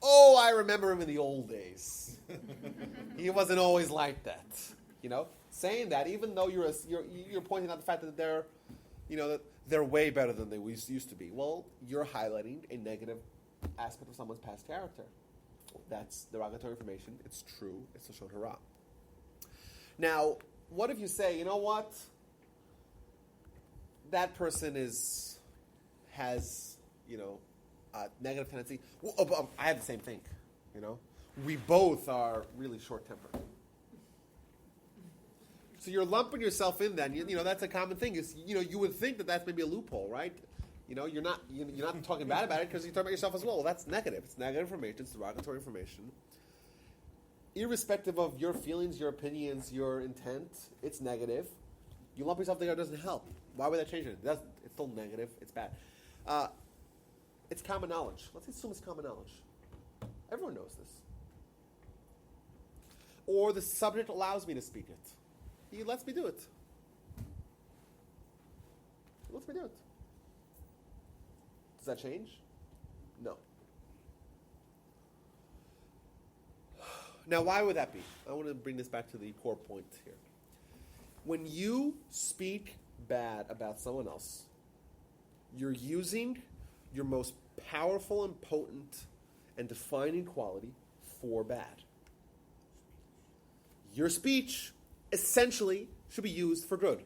Oh, I remember him in the old days. He wasn't always like that. Saying that, even though you're pointing out the fact that they're way better than they used to be. Well, you're highlighting a negative aspect of someone's past character. That's derogatory information. It's true. It's Lashon Hara. Now, what if you say, you know what? That person has a negative tendency. Well, I have the same thing. We both are really short-tempered. So you're lumping yourself in. Then you know that's a common thing. Is you would think that that's maybe a loophole, right? You're not talking bad about it because you talk about yourself as well. Well, that's negative. It's negative information. It's derogatory information. Irrespective of your feelings, your opinions, your intent, it's negative. You lump yourself together doesn't help. Why would that change it? It's still negative. It's bad. It's common knowledge. Let's assume it's common knowledge. Everyone knows this. Or the subject allows me to speak it. He lets me do it. He lets me do it. Does that change? No. Now, why would that be? I want to bring this back to the core point here. When you speak bad about someone else, you're using your most powerful and potent and defining quality for bad. Your speech essentially should be used for good.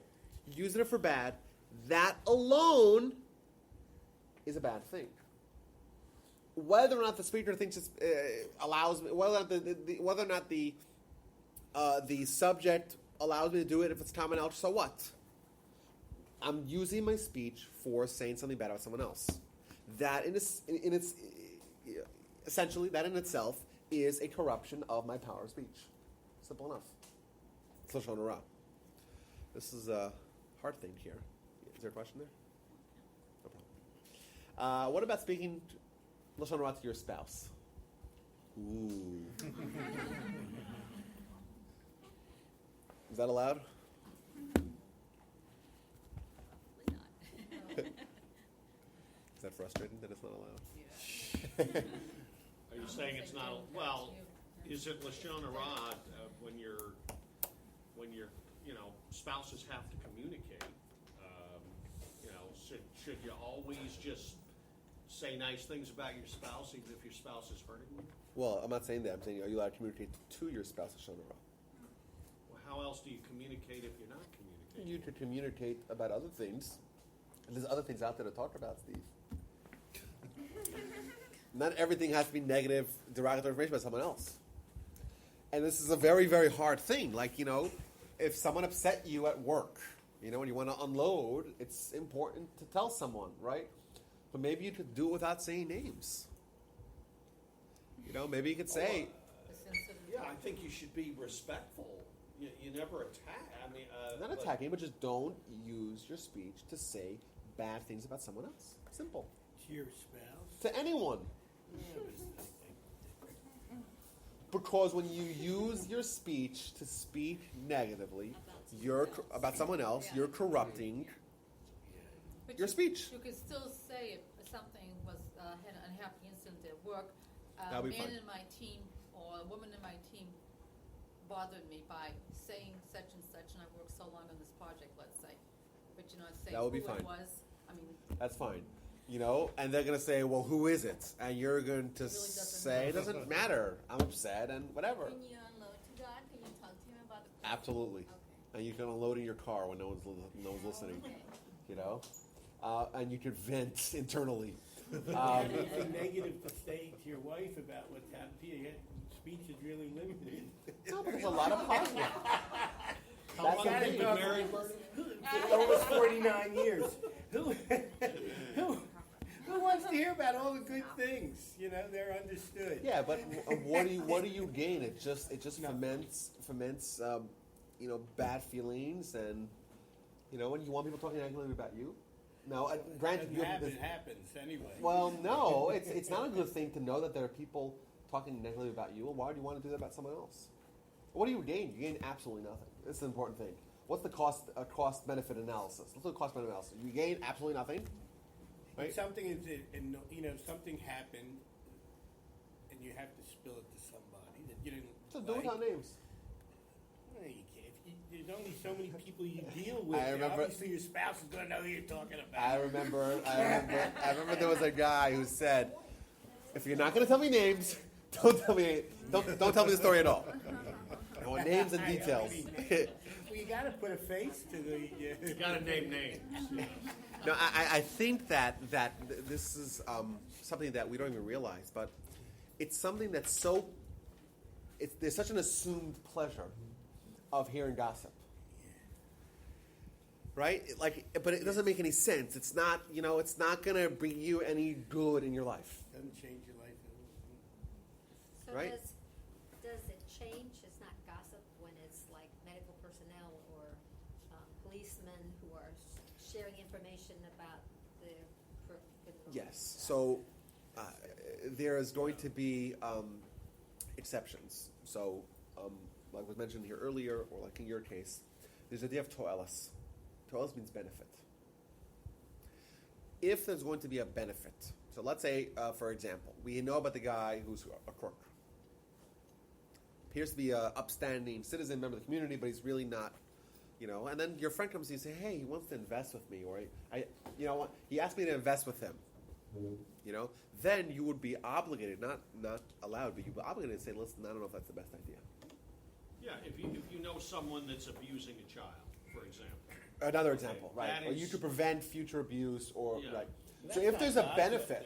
Using it for bad, that alone is a bad thing. Whether or not the speaker thinks it allows me, whether or not the subject allows me to do it, if it's common knowledge, so what? I'm using my speech for saying something bad about someone else. That essentially, that in itself is a corruption of my power of speech. Simple enough. It's Lashon Hara. This is a hard thing here. Is there a question there? No problem. What about speaking Lashon Hara to your spouse? Ooh. Is that allowed? Is that frustrating that it's not allowed? Are you saying it's not, well, is it Lashon Hara when spouses have to communicate? Should you always just say nice things about your spouse even if your spouse is hurting you? Well, I'm not saying that. I'm saying, are you allowed to communicate to your spouse Lashon Hara? Well, how else do you communicate if you're not communicating? You could communicate about other things. There's other things out there to talk about, Steve. Not everything has to be negative, derogatory information about someone else. And this is a very, very hard thing. Like, if someone upset you at work, and you want to unload, it's important to tell someone, right? But maybe you could do it without saying names. Maybe you could say... Yeah, I think you should be respectful. You never attack. Not attacking, but just don't use your speech to say bad things about someone else. Simple. To your spouse? To anyone. Because when you use your speech to speak negatively about someone else, you're corrupting But your speech. You could still say if something had an unhappy incident at work, a That'll be man fine. in my team or a woman in my team bothered me by saying such and such, and I've worked so long on this project, let's say. But say That would be who it fine. was. That's fine. And they're going to say, well, who is it? And you're going to really doesn't say, it doesn't matter. I'm upset and whatever. Can you unload to God? Can you talk to him about the Absolutely. Okay. And you can unload in your car when no one's listening. Okay. And you could vent internally. Anything negative to say to your wife about what's happened to you, yet speech is really limited. No, but there's a lot of positive. How That's long the have you thing. been married, Bernie? For almost 49 years. Who wants to hear about all the good things? They're understood. Yeah, but what do you gain? It just foments bad feelings, and when you want people talking negatively about you. Now, granted, It happens anyway. well, no, it's not a good thing to know that there are people talking negatively about you. Well, why do you want to do that about someone else? What do you gain? You gain absolutely nothing. This is an important thing. What's the cost-benefit analysis? Let's do a cost-benefit analysis. You gain absolutely nothing. Right? If something something happened, and you have to spill it to somebody that you didn't. So do it without names. No, you can't. There's only so many people you deal with. I remember- Obviously, your spouse is going to know who you're talking about. I remember there was a guy who said, "If you're not going to tell me names, don't tell me the story at all. I want names and details." Well, you got to put a face to the. You got to name names. No, I think that this is something that we don't even realize, but it's something that's there's such an assumed pleasure of hearing gossip. right? But it doesn't make any sense. It's not, it's not going to bring you any good in your life. Doesn't change your life at all. So Right? does it change? It's not gossip when it's like medical personnel or policemen who are sharing information about the criminal. Yes. So there is going to be exceptions. So, like was mentioned here earlier, or like in your case, there's the idea of to'elas. To'elas means benefit. If there's going to be a benefit, so let's say, for example, we know about the guy who's a crook. Appears to be an upstanding citizen, member of the community, but he's really not, And then your friend comes to you and say, "Hey, he wants to invest with me," or he asked me to invest with him. Then you would be obligated, not allowed, but you'd be obligated to say, "Listen, I don't know if that's the best idea." Yeah, if you know someone that's abusing a child, for example. Another example, right? that Or you is- to prevent future abuse, or Yeah. right. That's So if not there's a gossip, benefit,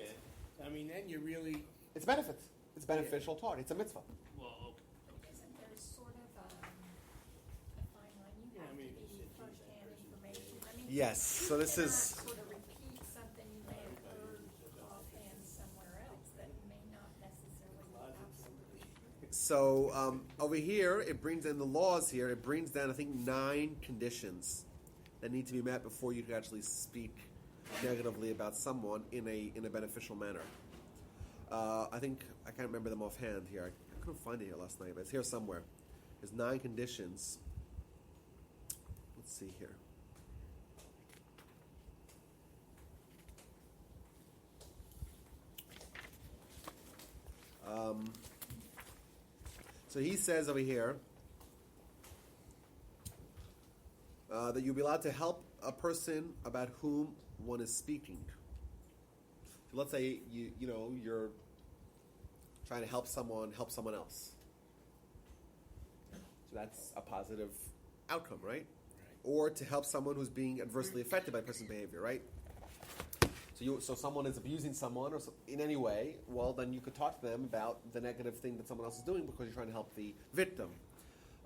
man. I mean, then you really. it's benefit. It's beneficial talk. It's a mitzvah. Well, okay. Isn't there sort of a fine line? You Yeah, I have mean, to it's be just first-hand information. I mean, Yes, you so this cannot is- sort of repeat something you may have heard offhand somewhere else that may not necessarily be absolute. So over here, it brings in the laws here. It brings down, I think, 9 conditions that need to be met before you can actually speak negatively about someone in a beneficial manner. I think I can't remember them offhand here. I couldn't find it here last night, but it's here somewhere. There's 9 conditions. Let's see here. So he says over here that you'll be allowed to help a person about whom one is speaking. So let's say you're trying to help someone else. So that's a positive outcome, right? Or to help someone who's being adversely affected by a person's behavior, right? So someone is abusing someone or in any way, well, then you could talk to them about the negative thing that someone else is doing because you're trying to help the victim.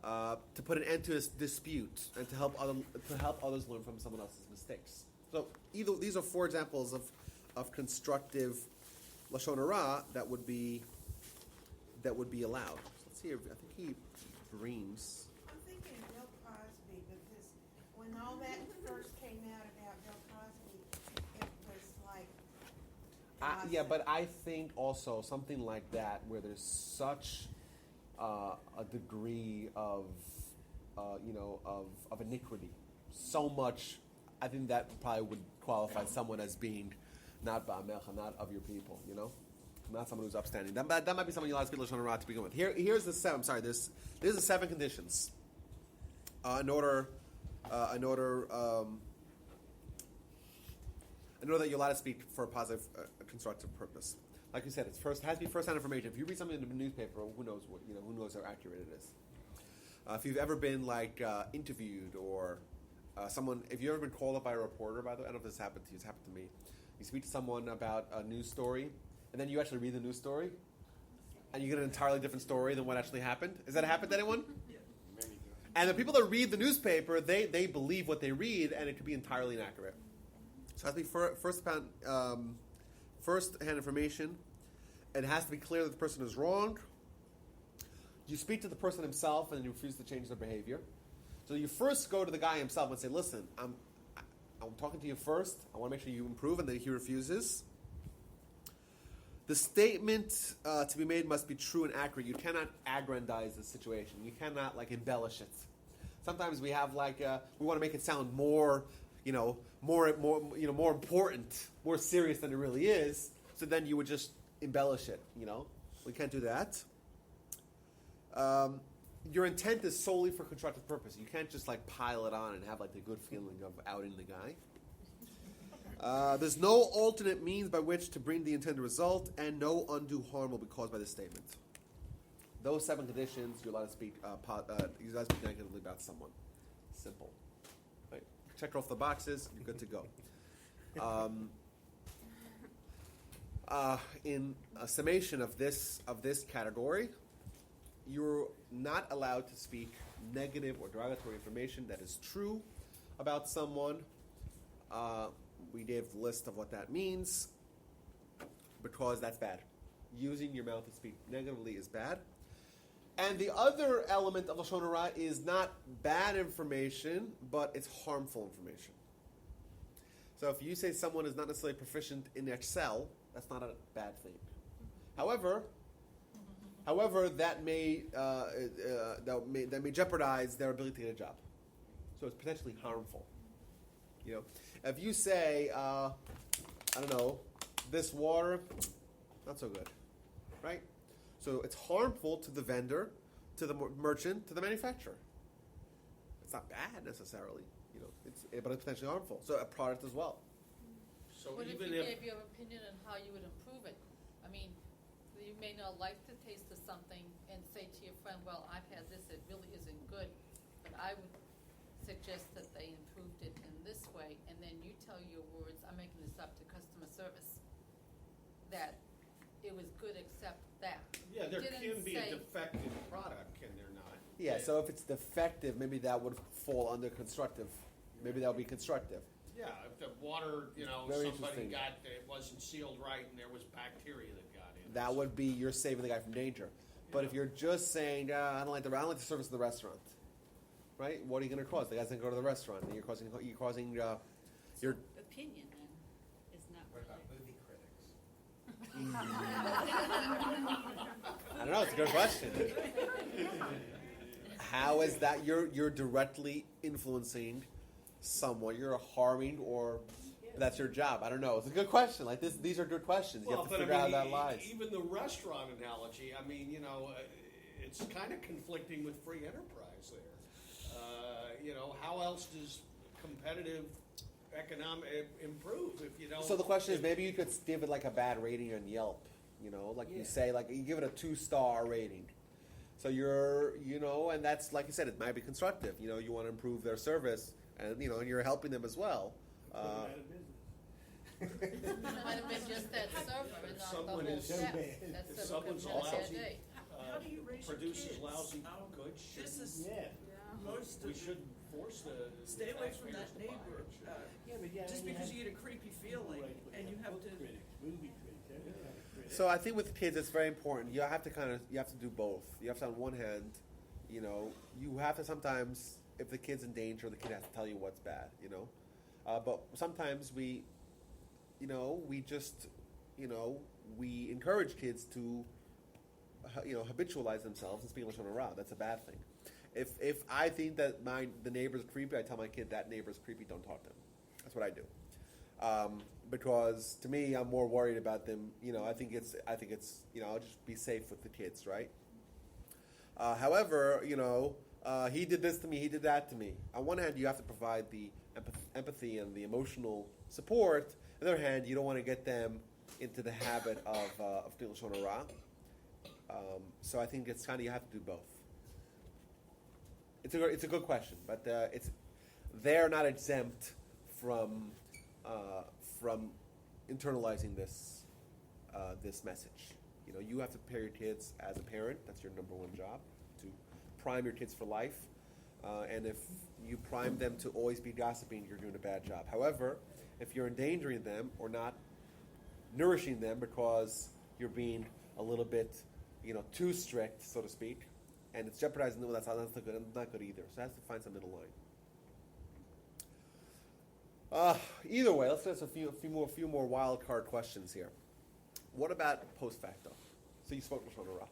To put an end to a dispute and to help others learn from someone else's mistakes. So these are 4 examples of constructive lashon hara that would be allowed. So let's see. I think he brings. I'm thinking Bill Cosby, because when all that first came out about Bill Cosby, it was like. Yeah, but I think also something like that where there's such a degree of iniquity, so much. I think that probably would qualify someone as being not ba'amelcha, not of your people. Not someone who's upstanding. That might be someone you'll ask lashon hara to begin with. Here's the 7. I'm sorry. There's the 7 conditions. In order that you're allowed to speak for a positive, constructive purpose. Like you said, it has to be first-hand information. If you read something in the newspaper, who knows how accurate it is. If you've ever been interviewed or someone, if you've ever been called up by a reporter, by the way, I don't know if this happened to you. It's happened to me. You speak to someone about a news story, and then you actually read the news story, and you get an entirely different story than what actually happened. Has that happened to anyone? And the people that read the newspaper, they believe what they read, and it could be entirely inaccurate. So it has to be first-hand information. It has to be clear that the person is wrong. You speak to the person himself, and you refuse to change their behavior. So you first go to the guy himself and say, "Listen, I'm talking to you first. I want to make sure you improve," and then he refuses. The statement to be made must be true and accurate. You cannot aggrandize the situation. You cannot embellish it. Sometimes we have we want to make it sound more important, more serious than it really is. So then you would just embellish it. We can't do that. Your intent is solely for constructive purpose. You can't just pile it on and have the good feeling of outing the guy. There's no alternate means by which to bring the intended result, and no undue harm will be caused by this statement. Those 7 conditions, you're allowed to speak. You're allowed to speak negatively about someone. Simple. Right? Check off the boxes. You're good to go. In a summation of this category, you're not allowed to speak negative or derogatory information that is true about someone. We gave the list of what that means, because that's bad. Using your mouth to speak negatively is bad. And the other element of Lashon Hara is not bad information, but it's harmful information. So if you say someone is not necessarily proficient in Excel, that's not a bad thing. However, that may jeopardize their ability to get a job. So it's potentially harmful. You know, if you say, I don't know, this water, not so good, right? So it's harmful to the vendor, to the merchant, to the manufacturer. It's not bad necessarily, you know, but it's potentially harmful. So a product as well. So What if even you if, gave your opinion on how you would improve it? I mean, you may not like the taste of something and say to your friend, well, I've had this, it really isn't good, but I would suggest that they improved it in this way, and then you tell your words, I'm making this up to customer service, that it was good except that. yeah, there You can didn't be a say- defective product, can there not? Yeah, so if it's defective, maybe that would fall under constructive. Maybe that would be constructive. Yeah, if the water, you know, Very somebody interesting. got, it wasn't sealed right and there was bacteria that got in. That would be you're saving the guy from danger. But if you're just saying, I don't like the service in the restaurant, right? What are you going to cause? The guy's going to go to the restaurant, and you're causing your. Opinion then is not What about really. movie critics? I don't know. It's a good question. How is that you're directly influencing someone? You're harming, or that's your job. I don't know. It's a good question. Like this, these are good questions. You have to figure out how that lies. Even the restaurant analogy, I mean, you know, it's kind of conflicting with free enterprise there. You know, how else does competitive economic improve if you don't? So the question is, maybe you could give it like a bad rating on Yelp. You know, like you say, like you give it a 2-star rating. So you're, you know, and that's like you said, it might be constructive. You know, you want to improve their service, and you know, and you're helping them as well. Put them out of business. It might have been just that server and not the someone whole is- staff. if That if server could someone's have had a lousy, bad day. How do you raise your produces kids? lousy How- goods, This shouldn't- is Yeah. most we of, should force the stay away from taxpayers that to buy neighbor. it, shouldn't we? Yeah, but yeah. Just then because have you get a creepy people feeling like and you have book to. critics, movie critics, they're gonna have a critic. So I think with kids, it's very important. You have to do both. You have to, on one hand, you know, you have to sometimes, if the kid's in danger, the kid has to tell you what's bad, you know. But sometimes we just, you know, we encourage kids to, you know, habitualize themselves and speak Lashon Hara. That's a bad thing. If I think that the neighbor's creepy, I tell my kid that neighbor's creepy. Don't talk to him. That's what I do. Because to me, I'm more worried about them. You know, I think it's you know, I'll just be safe with the kids, right? However, you know, he did this to me, he did that to me. On one hand, you have to provide the empathy and the emotional support. On the other hand, you don't want to get them into the habit of doing Lashon Hara. So I think it's kind of, you have to do both. It's a good question, but they're not exempt from internalizing this message. You know, you have to prepare your kids as a parent. That's your number one job, to prime your kids for life. And if you prime them to always be gossiping, you're doing a bad job. However, if you're endangering them or not nourishing them because you're being a little bit, you know, too strict, so to speak, and it's jeopardizing them, that's not good either. So it has to find some middle line. Either way, let's ask a few more wild card questions here. What about post facto? So you spoke Lashon Hara.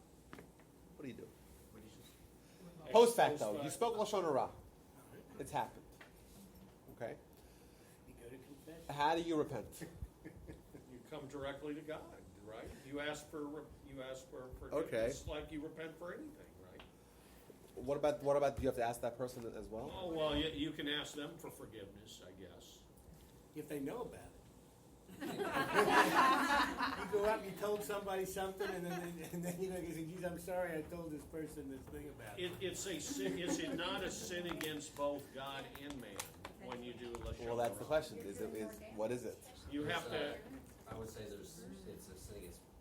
What do you do? Post facto, you spoke Lashon Hara. It's happened. Okay. You go to confession. How do you repent? You come directly to God, right? You ask for forgiveness, Okay. like you repent for anything, right? What about? Do you have to ask that person as well? Oh well, you can ask them for forgiveness, I guess. If they know about it. You go out and you told somebody something, and then you know, you say, "Geez, I'm sorry, I told this person this thing about it." It's a sin. Is it not a sin against both God and man when you do Lashon Hara? Well, that's the question. What is it? You have to. I would say it's a sin against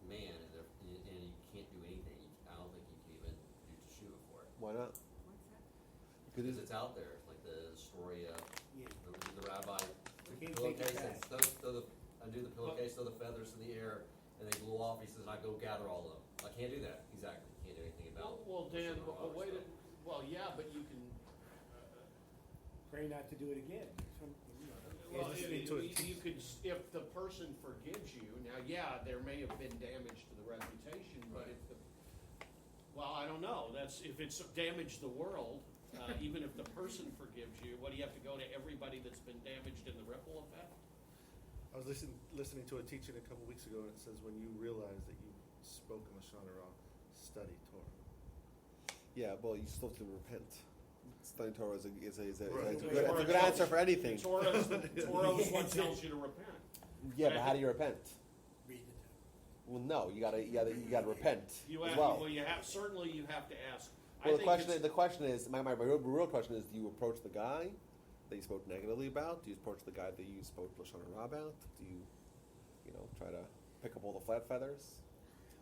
man, and you can't do anything. I don't think you can even do teshuva for it. Why not? Because it's out there, like the story of Yeah. the Can't take it pillowcases, back. undo the pillowcase, throw the feathers in the air, and they blew off. He says, I go gather all of them. I can't do that, exactly. Can't do anything about. Well, Dan, Lashon Hara wait, stuff. well, yeah, but you can, Pray not to do it again. well, Listening to it. you could, if the person forgives you, now, yeah, there may have been damage to the reputation, but if the, well, I don't know, that's, if it's damaged the world, even if the person forgives you, what, do you have to go to everybody that's been damaged in the ripple effect? I was listening to a teaching a couple weeks ago, and it says when you realize that you spoke in Lashon Hara, study Torah. Yeah, well, you still have to repent. Studying Torah is a Right. good answer for anything. Torah is what tells you to repent. Yeah, but how do you repent? Read the text. Well, no, you gotta repent You as have, well. well, you have, certainly you have to ask. Well, I think the question is, my real question is, do you approach the guy that you spoke negatively about? Do you approach the guy that you spoke Lashon Hara about? Do you, try to pick up all the flat feathers?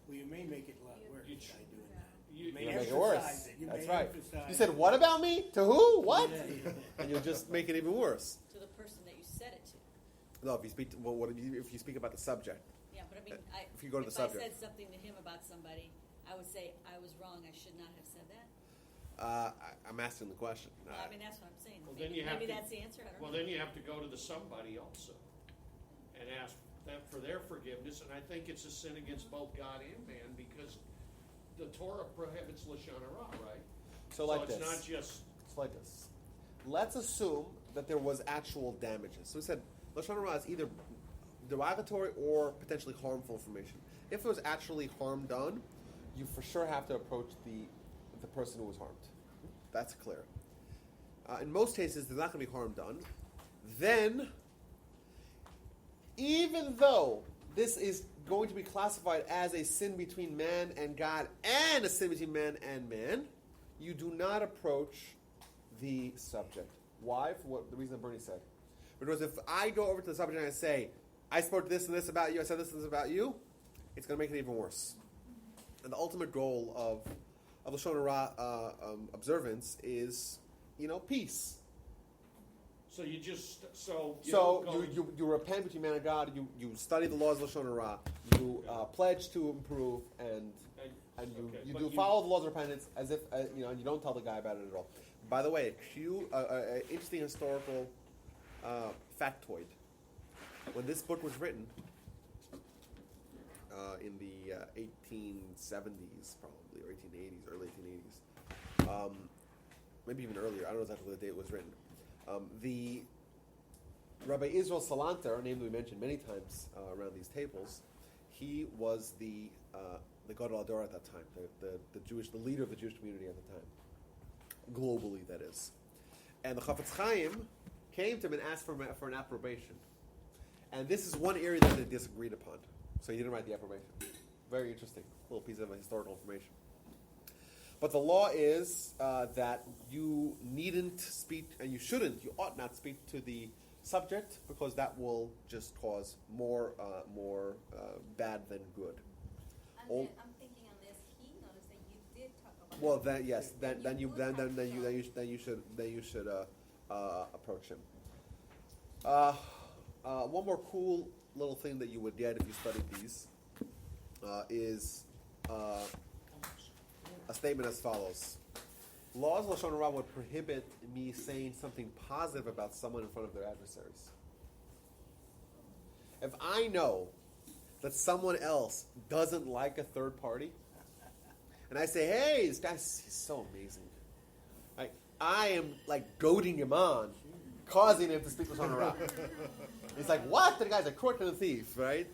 Well, you may make it a lot worse You- by doing that. you- may You make it emphasize worse. it. You That's may right. emphasize You said, it. "What about me? To who? What?" Yeah, yeah. And you'll just make it even worse. To the person that you said it to. No, if you speak, if you speak about the subject? Yeah, but I mean, If you go to the subject. If I said something to him about somebody, I would say, I was wrong, I should not have said that. I'm asking the question. Well, I mean, that's what I'm saying. Well, then Maybe you have maybe to- that's the answer, I don't know. Well, then you have to go to the somebody also and ask them for their forgiveness, and I think it's a sin against both God and man, because the Torah prohibits Lashon Hara, right? So like it's this. not just, It's like this. Let's assume that there was actual damages. So we said Lashon Hara is either derogatory or potentially harmful information. If there was actually harm done, you for sure have to approach the person who was harmed. That's clear. In most cases, there's not going to be harm done. Then, even though this is going to be classified as a sin between man and God and a sin between man and man, you do not approach the subject. Why? For what the reason that Bernie said. Because if I go over to the subject and I say, I spoke this and this about you, I said this and this about you, it's going to make it even worse. And the ultimate goal of Lashon Hara observance is, peace. so you just, so you So don't go. you repent between man and God. You study the laws of Lashon Hara. You pledge to improve, and you but do follow the laws of repentance as if and you don't tell the guy about it at all. By the way, interesting historical factoid. When this book was written in the 1870s, probably, or 1880s, early 1880s, maybe even earlier. I don't know exactly the date it was written. The Rabbi Israel Salanter, a name that we mentioned many times around these tables, he was the Gadol Hador at that time, the leader of the Jewish community at the time, globally, that is. And the Chafetz Chaim came to him and asked for an approbation. And this is one area that they disagreed upon. So he didn't write the approbation. Very interesting little piece of historical information. But the law is that you needn't speak, and you ought not speak to the subject, because that will just cause more bad than good. And All- then I'm thinking on this, he knows that you did talk about Well, it. then yes, then you will have to should approach him. One more cool little thing that you would get if you studied these is a statement as follows: laws of Lashon Hara would prohibit me saying something positive about someone in front of their adversaries. If I know that someone else doesn't like a third party, and I say, "Hey, this guy's he's so amazing," I am like goading him on, causing him to speak Lashon Hara. He's like, "What? The guy's a crook and a thief," right?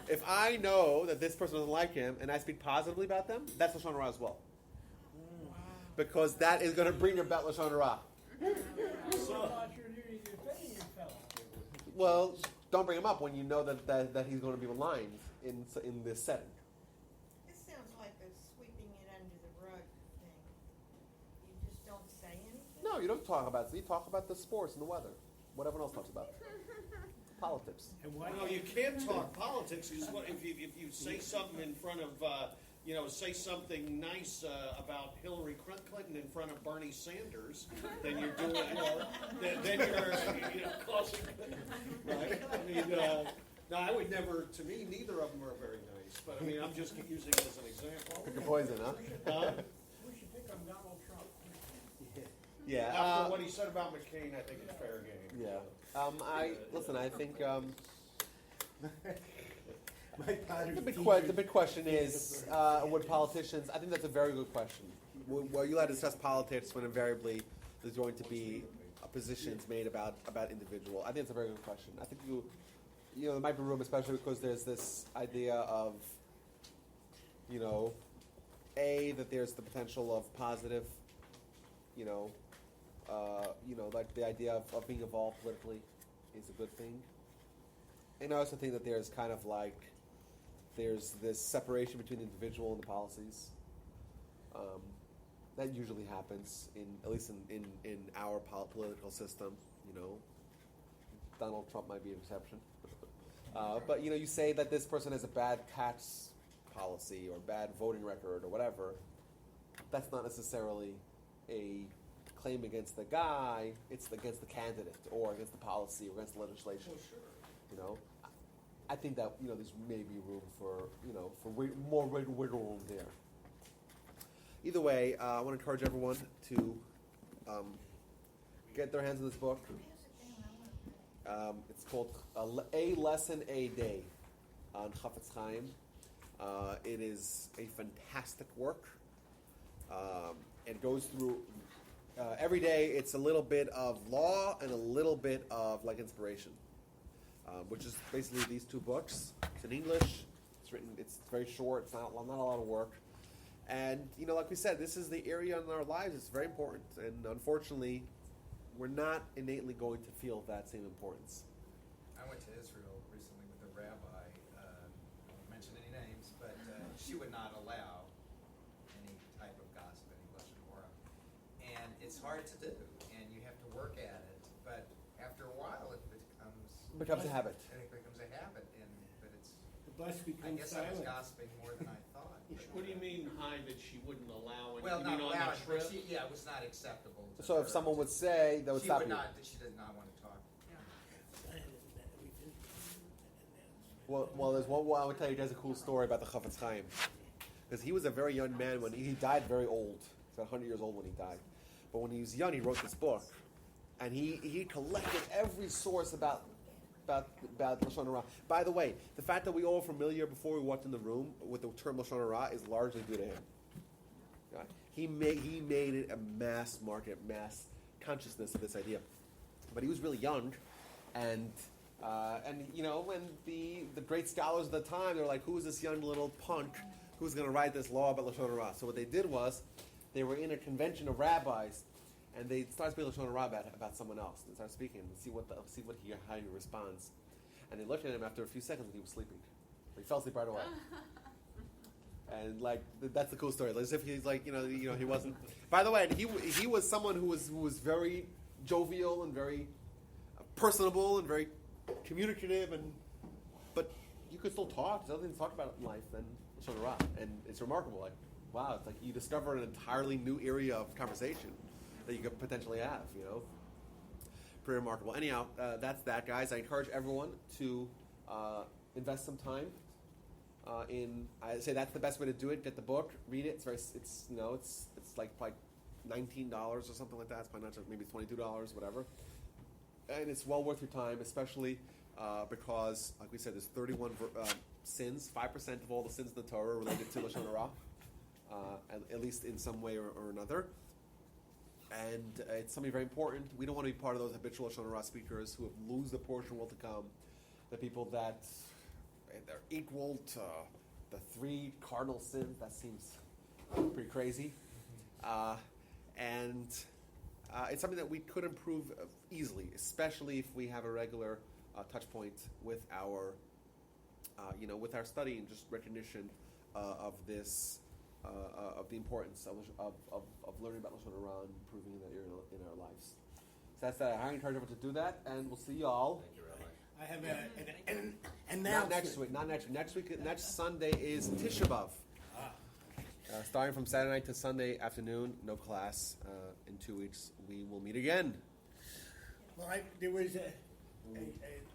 If I know that this person doesn't like him, and I speak positively about them, that's Lashon Hara as well, because that is going to bring about Lashon Hara. I thought you were doing your thing, you fella. Well, don't bring him up when you know that he's going to be maligned in this setting. This sounds like a sweeping it under the rug thing. You just don't say anything? No, you don't talk about it. You talk about the sports and the weather. What everyone else talks about. Politics. And why No, you can't talk politics, because if you say something in front of say something nice about Hillary Clinton in front of Bernie Sanders, then you're doing, then you're causing, right? I mean, no, I would never. To me, neither of them are very nice. But I mean, I'm just using it as an example. Pick your poison, huh? We should pick on Donald Trump. Yeah. After what he said about McCain, I think it's fair game. Yeah. I think My daughter's the teacher- big question is, would politicians? I think that's a very good question. Well, you let us discuss politics when invariably there's going to be positions made about individual. I think it's a very good question. I think there might be room, especially because there's this idea of, that there's the potential of positive, like the idea of being involved politically is a good thing. And I also think that there's kind of like, there's this separation between the individual and the policies. That usually happens, at least in our political system, Donald Trump might be an exception. But you say that this person has a bad tax policy or bad voting record or whatever. That's not necessarily a claim against the guy. It's against the candidate or against the policy or against the legislation. Well, sure. I think that there's maybe room for more wiggle room there. Either way, I want to encourage everyone to get their hands on this book. It's called A Lesson a Day on Chafetz Chaim. It is a fantastic work. It goes through every day. It's a little bit of law and a little bit of like inspiration, which is basically these two books. It's in English. It's written. It's very short. It's not a lot of work. And like we said, this is the area in our lives. It's very important, and unfortunately, we're not innately going to feel that same importance. I went to Israel recently with a rabbi. I won't mention any names, but she would not allow any type of gossip, any lashon hara. And it's hard to do, and you have to work at it. But after a while, it becomes a habit. And it becomes a habit, but it's. The bus I becomes guess I was silent. gossiping more than I thought. What do you mean, that she wouldn't allow it? Well, You not mean on allowed, the but trip? it was not acceptable. To So her. if someone would say, that would she stop would you. not. She does not want to talk. Well, there's one. I would tell you guys a cool story about the Chafetz Chaim, because he was a very young man when he died very old. He was 100 years old when he died, but when he was young, he wrote this book, and he collected every source about Lashon Hara. By the way, the fact that we all were familiar before we walked in the room with the term Lashon Hara is largely due to him. Right? He made it a mass market, mass consciousness of this idea, but he was really young, and when the great scholars of the time, they were like, who's this young little punk who's going to write this law about Lashon Hara? So what they did was, they were in a convention of rabbis, and they started speaking Lashon Hara about someone else. They started speaking and see how he responds. And they looked at him after a few seconds and he was sleeping. He fell asleep right away. And that's the cool story. As if he's like, he wasn't. By the way, he was someone who was very jovial and very personable and very communicative, but you could still talk. There's other things to talk about in life than Lashon Hara, and it's remarkable. Like, wow, it's like you discover an entirely new area of conversation that you could potentially have. Pretty remarkable. Anyhow, that's that, guys. I encourage everyone to invest some time I say that's the best way to do it. Get the book, read it. It's like $19 or something like that. It's probably not just maybe $22, whatever. And it's well worth your time, especially because, like we said, there's 31 sins. 5% of all the sins in the Torah are related to Lashon Hara, at least in some way or another. And it's something very important. We don't want to be part of those habitual Lashon Hara speakers who lose the portion world to come. The people that they're equal to the 3 cardinal sins. That seems pretty crazy. And it's something that we could improve easily, especially if we have a regular touch point with our, with our study and just recognition of this, of the importance of learning about Lashon Hara and improving in that area in our lives. So that's that. I encourage everyone to do that, and we'll see y'all. Thank you, Rabbi. I have an Not next week. Next Sunday is Tisha B'Av. starting from Saturday night to Sunday afternoon, no class. In 2 weeks, we will meet again. Well, there was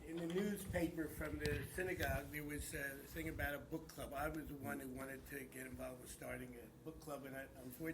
in the newspaper from the synagogue, there was a thing about a book club. I was the one who wanted to get involved with starting a book club, and unfortunately,